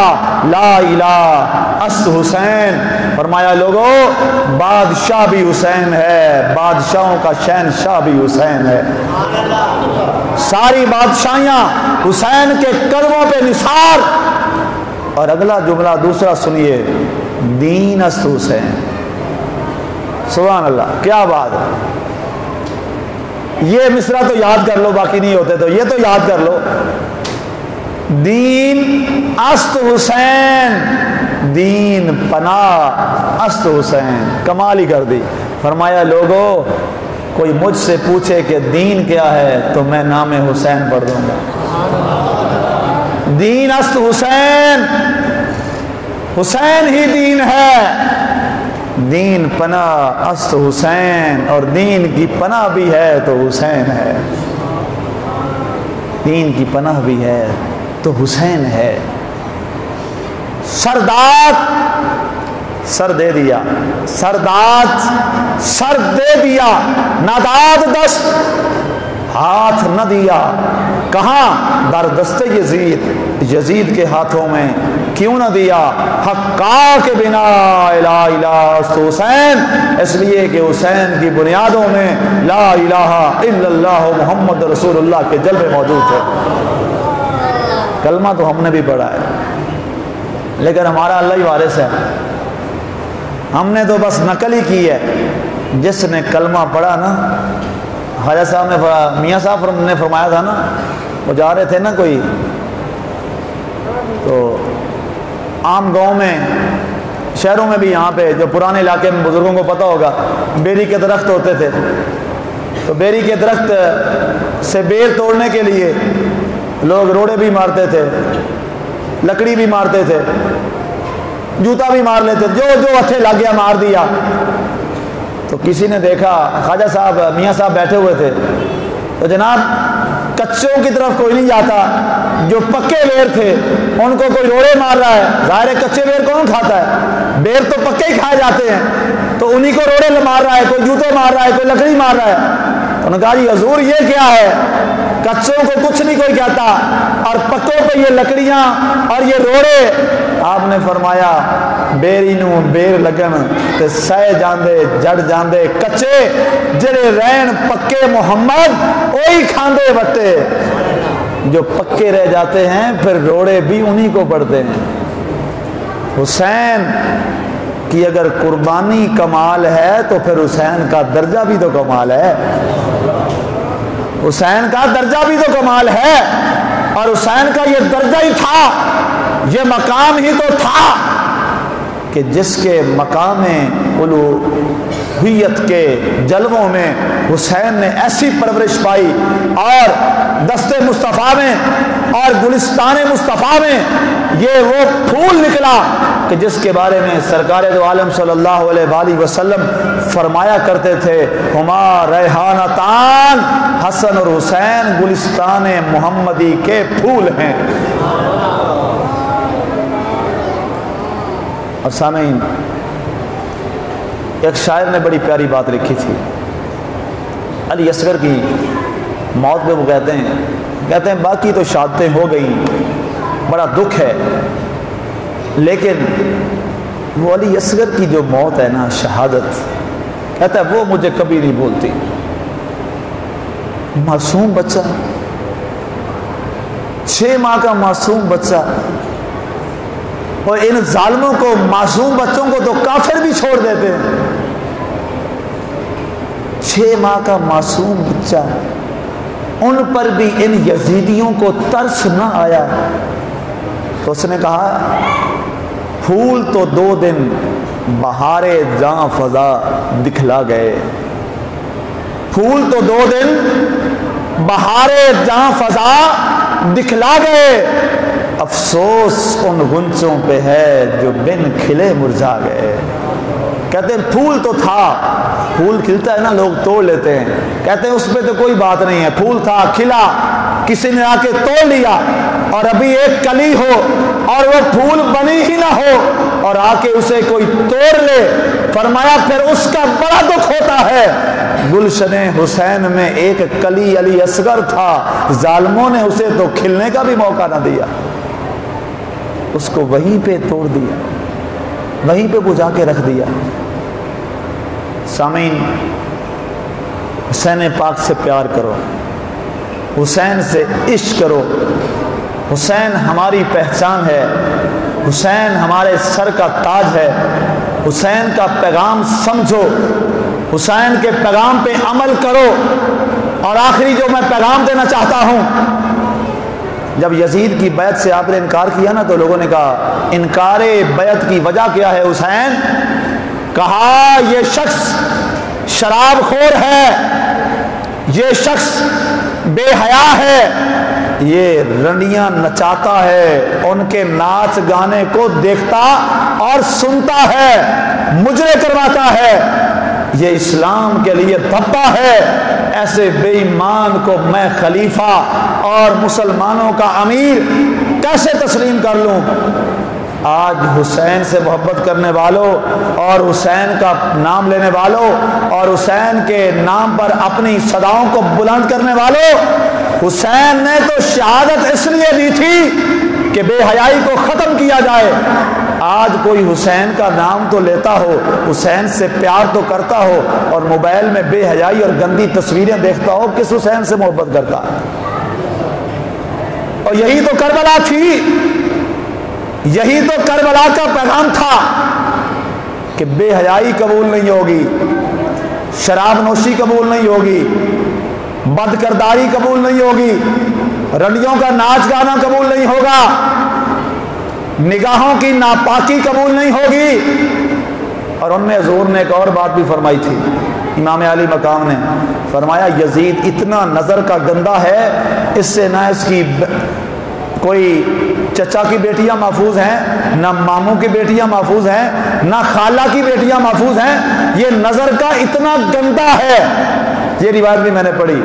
لا الہ است حسین۔ فرمایا لوگو بادشاہ بھی حسین ہے، بادشاہوں کا شہنشاہ بھی حسین ہے، ساری بادشاہیاں حسین کے قدموں پہ نثار۔ اور اگلا جملہ دوسرا سنیے، دین است حسین۔ سبحان اللہ، کیا بات ہے! یہ مصرع تو یاد کر لو، باقی نہیں ہوتے تو یہ تو یاد کر لو، دین است حسین، دین پناہ است حسین۔ کمال ہی کر دی۔ فرمایا لوگو کوئی مجھ سے پوچھے کہ دین کیا ہے تو میں نام حسین پڑھ دوں گا۔ دین است حسین، حسین ہی دین ہے، دین پناہ است حسین، اور دین کی پناہ بھی ہے تو حسین ہے، دین کی پناہ بھی ہے تو حسین ہے۔ سرداد سر دے دیا، سرداد سر دے دیا، ناداد دست ہاتھ نہ دیا، کہاں؟ در دست یزید، یزید کے ہاتھوں میں کیوں نہ دیا؟ حقا کے بنا لا الہ است حسین، اس لیے کہ حسین کی بنیادوں میں لا الہ الا اللہ محمد رسول اللہ کے جلوے موجود تھے۔ کلمہ تو ہم نے بھی پڑھا ہے، لیکن ہمارا اللہ ہی وارث ہے، ہم نے تو بس نقل ہی کی ہے۔ جس نے کلمہ پڑھا نا، خواجہ صاحب نے میاں صاحب نے فرمایا تھا نا، وہ جا رہے تھے نا کوئی تو عام گاؤں میں، شہروں میں بھی، یہاں پہ جو پرانے علاقے میں بزرگوں کو پتہ ہوگا، بیری کے درخت ہوتے تھے، تو بیری کے درخت سے بیر توڑنے کے لیے لوگ روڑے بھی مارتے تھے، لکڑی بھی مارتے تھے، جوتا بھی مار لیتے، جو ہتھے لگ گیا مار دیا۔ تو کسی نے دیکھا، خواجہ صاحب میاں صاحب بیٹھے ہوئے تھے، تو جناب کچوں کی طرف کوئی نہیں جاتا، جو پکے بیر تھے ان کو کوئی روڑے مار رہا ہے، ظاہر ہے کچے بیر کون کھاتا ہے، بیر تو پکے ہی کھائے جاتے ہیں، تو انہی کو روڑے مار رہا ہے، کوئی جوتے مار رہا ہے، کوئی لکڑی مار رہا ہے۔ انہوں نے کہا جی حضور یہ کیا ہے؟ کچوں کو کچھ نہیں کوئی کہتا، اور پکوں پہ یہ لکڑیاں اور یہ روڑے۔ آپ نے فرمایا بیری نو بیر لگن تے سہ جاندے جڑ جاندے کچے، جڑے رہن پکے محمد وہی کھاندے بٹے، جو پکے رہ جاتے ہیں پھر روڑے بھی انہی کو پڑتے ہیں۔ حسین کی اگر قربانی کمال ہے تو پھر حسین کا درجہ بھی تو کمال ہے، حسین کا درجہ بھی تو کمال ہے، اور حسین کا یہ درجہ ہی تھا، یہ مقام ہی تو تھا کہ جس کے مقام الوہیت کے جلووں میں حسین نے ایسی پرورش پائی، اور دست مصطفیٰ میں اور گلستان مصطفیٰ میں یہ وہ پھول نکلا کہ جس کے بارے میں سرکار دو عالم صلی اللہ علیہ وآلہ وسلم فرمایا کرتے تھے، ہما ریحانتان، حسن اور حسین گلستان محمدی کے پھول ہیں۔ اور سامعین، ایک شاعر نے بڑی پیاری بات لکھی تھی، علی اصغر کی موت پہ وہ کہتے ہیں باقی تو شہادتیں ہو گئیں، بڑا دکھ ہے، لیکن وہ علی اصغر کی جو موت ہے نا، شہادت، کہتا ہے وہ مجھے کبھی نہیں بھولتی۔ معصوم بچہ، 6 ماہ کا معصوم بچہ، اور ان ظالموں کو، معصوم بچوں کو تو کافر بھی چھوڑ دیتے ہیں، 6 ماہ کا معصوم بچہ، ان پر بھی ان یزیدیوں کو ترس نہ آیا، تو اس نے کہا پھول تو 2 دن بہار جاں فضا دکھلا گئے، پھول تو 2 دن بہار جاں فضا دکھلا گئے، افسوس ان غنچوں پہ ہے جو بن کھلے مرجھا گئے۔ کہتے ہیں پھول تو تھا، پھول کھلتا ہے نا لوگ توڑ لیتے ہیں، کہتے ہیں اس پہ تو کوئی بات نہیں ہے، پھول تھا، کھلا، کسی نے آ کے توڑ لیا، اور ابھی ایک کلی ہو اور وہ پھول بنی ہی نہ ہو اور آ کے اسے کوئی توڑ لے، فرمایا پھر اس کا بڑا دکھ ہوتا ہے۔ گلشن حسین میں ایک کلی علی اصغر تھا، ظالموں نے اسے تو کھلنے کا بھی موقع نہ دیا، اس کو وہیں پہ توڑ دیا، وہیں پہ بجھا کے رکھ دیا۔ سامعین، حسین پاک سے پیار کرو، حسین سے عشق کرو۔ حسین ہماری پہچان ہے، حسین ہمارے سر کا تاج ہے۔ حسین کا پیغام سمجھو، حسین کے پیغام پہ عمل کرو۔ اور آخری جو میں پیغام دینا چاہتا ہوں، جب یزید کی بیعت سے آپ نے انکار کیا نا تو لوگوں نے کہا انکار بیعت کی وجہ کیا ہے حسین؟ کہا یہ شخص شراب خور ہے، یہ شخص بے حیا ہے، یہ رنڈیاں نچاتا ہے، ان کے ناچ گانے کو دیکھتا اور سنتا ہے، مجرے کرواتا ہے، یہ اسلام کے لیے دھبا ہے۔ ایسے بے ایمان کو میں خلیفہ اور مسلمانوں کا امیر کیسے تسلیم کر لوں؟ آج حسین سے محبت کرنے والوں اور حسین کا نام لینے والوں اور حسین کے نام پر اپنی صداؤں کو بلند کرنے والوں، حسین نے تو شہادت اس لیے دی تھی کہ بے حیائی کو ختم کیا جائے۔ آج کوئی حسین کا نام تو لیتا ہو، حسین سے پیار تو کرتا ہو اور موبائل میں بے حیائی اور گندی تصویریں دیکھتا ہو، کس حسین سے محبت کرتا؟ اور یہی تو کربلا تھی، یہی تو کربلا کا پیغام تھا کہ بے حیائی قبول نہیں ہوگی، شراب نوشی قبول نہیں ہوگی، بد کرداری قبول نہیں ہوگی، رنڈیوں کا ناچ گانا قبول نہیں ہوگا، نگاہوں کی ناپاکی قبول نہیں ہوگی۔ اور ان میں حضور نے ایک اور بات بھی فرمائی تھی، امام علی مقام نے فرمایا یزید اتنا نظر کا گندہ ہے، اس سے نہ اس کی کوئی چچا کی بیٹیاں محفوظ ہیں، نہ ماموں کی بیٹیاں محفوظ ہیں، نہ خالہ کی بیٹیاں محفوظ ہیں، یہ نظر کا اتنا گندہ ہے۔ یہ روایت بھی میں نے پڑھی۔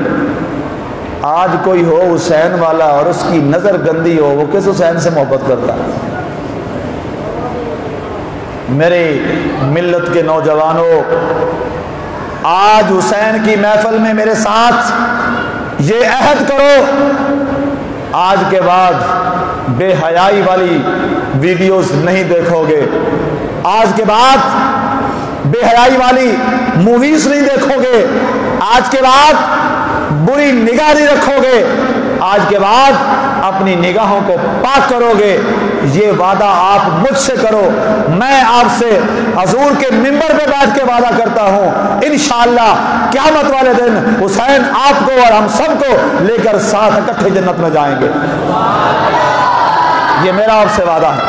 آج کوئی ہو حسین والا اور اس کی نظر گندی ہو، وہ کس حسین سے محبت کرتا ہے؟ میرے ملت کے نوجوانوں، آج حسین کی محفل میں میرے ساتھ یہ عہد کرو، آج کے بعد بے حیائی والی ویڈیوز نہیں دیکھو گے، آج کے بعد بے حیائی والی موویز نہیں دیکھو گے، آج کے بعد بری نگاہ نہیں رکھو گے، آج کے بعد اپنی نگاہوں کو پاک کرو گے۔ یہ وعدہ آپ مجھ سے کرو، میں آپ سے حضور کے منبر پہ بیٹھ کے وعدہ کرتا ہوں، انشاءاللہ قیامت والے دن حسین آپ کو اور ہم سب کو لے کر ساتھ اکٹھے جنت میں جائیں گے۔ یہ میرا آپ سے وعدہ ہے،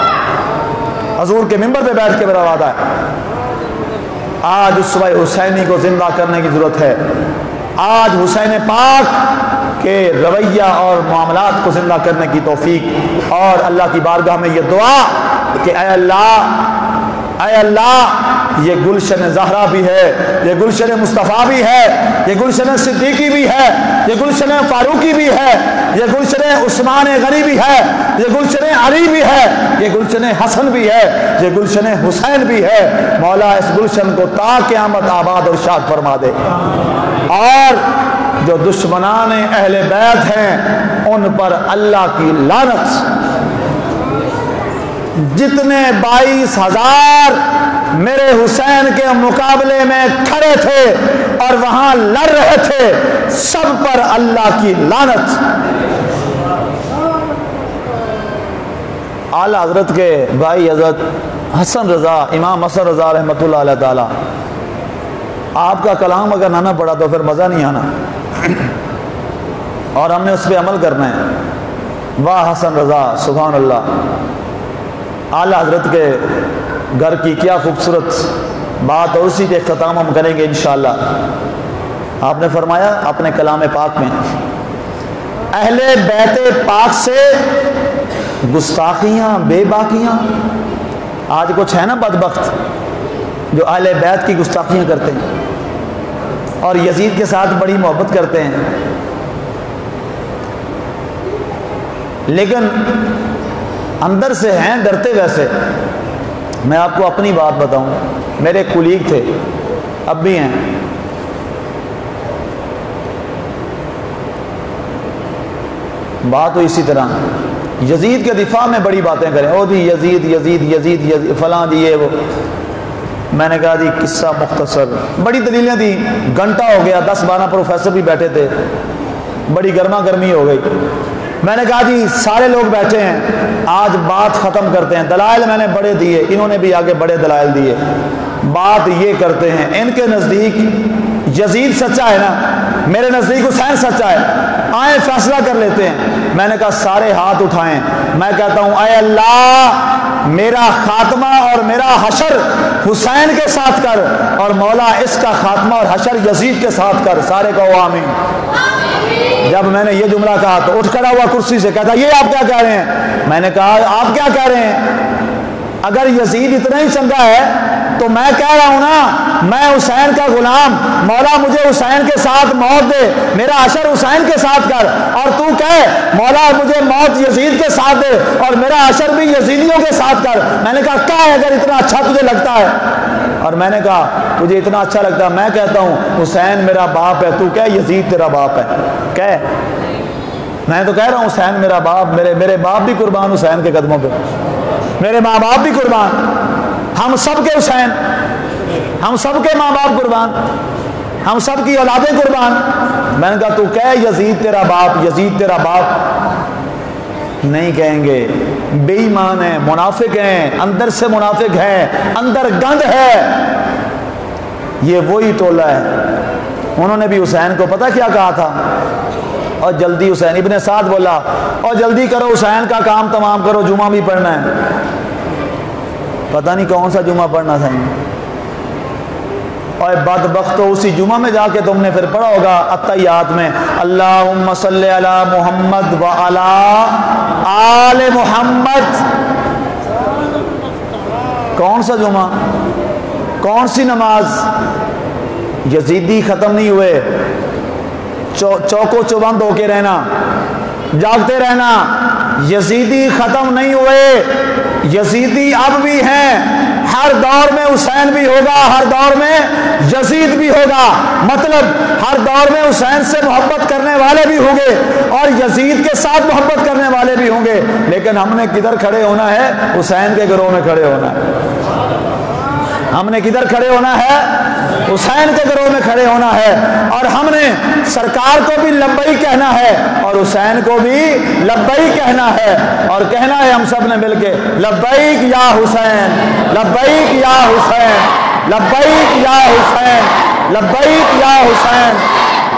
حضور کے منبر پہ بیٹھ کے میرا وعدہ ہے۔ آج اسوہ حسینی کو زندہ کرنے کی ضرورت ہے، آج حسین پاک کے رویہ اور معاملات کو زندہ کرنے کی توفیق، اور اللہ کی بارگاہ میں یہ دعا کہ اے اللہ یہ گلشن زہرا بھی ہے، یہ گلشن مصطفیٰ بھی ہے، یہ گلشن صدیقی بھی ہے، یہ گلشن فاروقی بھی ہے، یہ گلشن عثمان غنی بھی ہے، یہ گلشن علی بھی ہے، یہ گلشن حسن بھی ہے، یہ گلشن حسین بھی ہے۔ مولا اس گلشن کو تا قیامت آباد اور شاد فرما دے، اور جو دشمنان اہل بیت ہیں ان پر اللہ کی لعنت۔ جتنے 22,000 میرے حسین کے مقابلے میں کھڑے تھے اور وہاں لڑ رہے تھے، سب پر اللہ کی لعنت۔ اعلیٰ حضرت کے بھائی حضرت حسن رضا، امام حسن رضا رحمۃ اللہ علیہ تعالی، آپ کا کلام اگر نہ پڑھا تو پھر مزہ نہیں آنا، اور ہم نے اس پہ عمل کرنا ہے۔ واہ حسن رضا، سبحان اللہ۔ اعلیٰ حضرت کے گھر کی کیا خوبصورت بات، اور اسی کے اختتام ہم کریں گے انشاءاللہ۔ آپ نے فرمایا اپنے کلام پاک میں، اہل بیت پاک سے گستاخیاں بے باکیاں۔ آج کچھ ہے نا بدبخت جو اہل بیت کی گستاخیاں کرتے ہیں اور یزید کے ساتھ بڑی محبت کرتے ہیں۔ لیکن اندر سے ہیں ڈرتے ویسے. میں آپ کو اپنی بات بتاؤں, میرے کولیگ تھے, اب بھی ہیں, بات ہوئی اسی طرح, یزید کے دفاع میں بڑی باتیں کریں, او جی یزید یزید یزید یزید فلاں جی یہ وہ. میں نے کہا جی قصہ مختصر, بڑی دلیلیں دی, گھنٹہ ہو گیا, 10-12 پروفیسر بھی بیٹھے تھے, بڑی گرما گرمی ہو گئی. میں نے کہا جی سارے لوگ بیٹھے ہیں, آج بات ختم کرتے ہیں. دلائل میں نے بڑے دیے, انہوں نے بھی آگے بڑے دلائل دیے. بات یہ کرتے ہیں, ان کے نزدیک یزید سچا ہے نا, میرے نزدیک حسین سچا ہے, آئیں فیصلہ کر لیتے ہیں. میں نے کہا سارے ہاتھ اٹھائیں. میں کہتا ہوں اے اللہ میرا خاتمہ اور میرا حشر حسین کے ساتھ کر, اور مولا اس کا خاتمہ اور حشر یزید کے ساتھ کر. سارے کہو آمین. جب میں نے یہ جملہ کہا تو اٹھ کھڑا ہوا کرسی سے, کہتا یہ آپ کیا کہہ رہے ہیں؟ میں نے کہا آپ کیا کہہ رہے ہیں؟ اگر یزید اتنا ہی چنگا ہے تو میں کہہ رہا ہوں نا, میں حسین کا غلام, مولا مجھے حسین کے ساتھ موت دے, میرا حشر حسین کے ساتھ کر. اور تو کہے مولا مجھے موت یزید کے ساتھ دے اور میرا حشر بھی یزیدیوں کے ساتھ کر. میں نے کہا کیا ہے اگر اتنا اچھا تجھے لگتا ہے؟ اور میں نے کہا تجھے اتنا اچھا لگتا ہے, میں کہتا ہوں حسین میرا باپ ہے, تو کہہ یزید تیرا باپ ہے. کہہ, میں تو کہہ رہا ہوں حسین میرا باپ, میرے باپ بھی قربان حسین کے قدموں پہ, میرے ماں باپ بھی قربان, ہم سب کے حسین, ہم سب کے ماں باپ قربان, ہم سب کی اولادیں قربان. میں نے کہا تو کہہ یزید تیرا باپ, یزید تیرا باپ. نہیں کہیں گے, بے ایمان ہیں, منافق ہیں, اندر سے منافق ہیں, اندر گند ہے. یہ وہی ٹولہ ہے. انہوں نے بھی حسین کو پتہ کیا کہا تھا, اور جلدی حسین, ابن سعد بولا اور جلدی کرو حسین کا کام تمام کرو, جمعہ بھی پڑھنا ہے. پتہ نہیں کون سا جمعہ پڑھنا تھا. اور بدبختو اسی جمعہ میں جا کے تم نے پھر پڑھا ہوگا التحیات میں اللہم صلی علی محمد وعلی آل محمد. کون سا جمعہ, کون سی نماز؟ یزیدی ختم نہیں ہوئے, چوکو چوبند ہو کے رہنا, جاگتے رہنا. یزیدی ختم نہیں ہوئے, یزیدی اب بھی ہیں. ہر دور میں حسین بھی ہوگا, ہر دور میں یزید بھی ہوگا. مطلب ہر دور میں حسین سے محبت کرنے والے بھی ہوں گے اور یزید کے ساتھ محبت کرنے والے بھی ہوں گے. لیکن ہم نے کدھر کھڑے ہونا ہے؟ حسین کے گروہ میں کھڑے ہونا ہے. ہم نے کدھر کھڑے ہونا ہے؟ حسین کے گروہ میں کھڑے ہونا ہے. اور ہم نے سرکار کو بھی لبیک کہنا ہے اور حسین کو بھی لبیک کہنا ہے. اور کہنا ہے ہم سب نے مل کے لبیک یا حسین, لبیک یا حسین, لبیک یا حسین, لبیک یا حسین,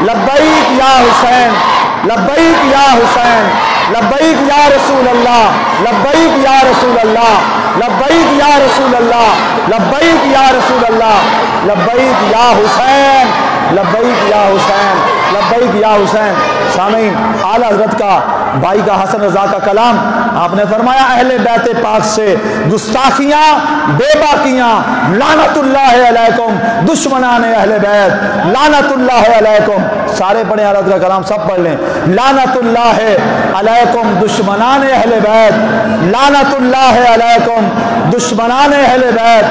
لبیک یا حسین, لبیک یا حسین, لبیک یا رسول اللہ, لبیک یا رسول اللہ, لبیک یا رسول اللہ, لبیک یا رسول اللہ, لبیک یا حسین, لبیک یا حسین, لبیک یا حسین. سامعین, اعلیٰ حضرت کا بھائی کا حسن رضا کا کلام, آپ نے فرمایا اہل بیت پاک سے گستاخیاں بے باکیاں, لعنت اللہ علیکم دشمنان اہل بیت, لعنت اللہ علیکم. سارے پڑھیں اعلیٰ حضرت کا کلام, سب پڑھ لیں. لعنت اللہ علیکم دشمنان اہل بیت, لعنت اللہ علیکم دشمنان اہل بیت,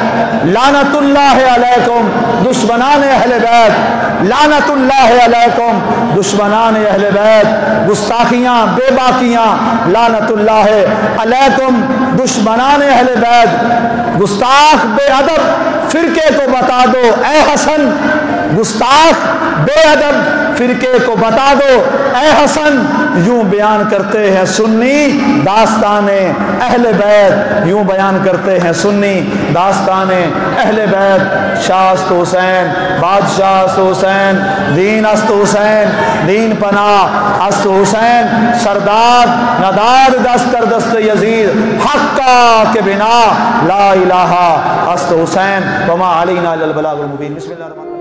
لعنت اللہ علیکم دشمنان اہل بیت, لعنت اللہ علیکم دشمنان اہل بیت. گستاخیاں بے باکیاں, لعنت اللہ علیکم دشمنان اہل بیت. گستاخ بے ادب فرقے کو بتا دو اے حسن, گستاخ بے ادب فرقے کو بتا دو اے حسن. یوں بیان کرتے ہیں سنی داستان اہل بیت, یوں بیان کرتے ہیں سنی داستان اہل بیت. شاہ است حسین, بادشاہ است حسین, دین است حسین, دین پناہ است حسین, سردار نداد دست در دست یزید, حقا کے بنا لا الہ است حسین. وما علینا الا البلاغ المبین. بسم اللہ الرحمن الرحیم.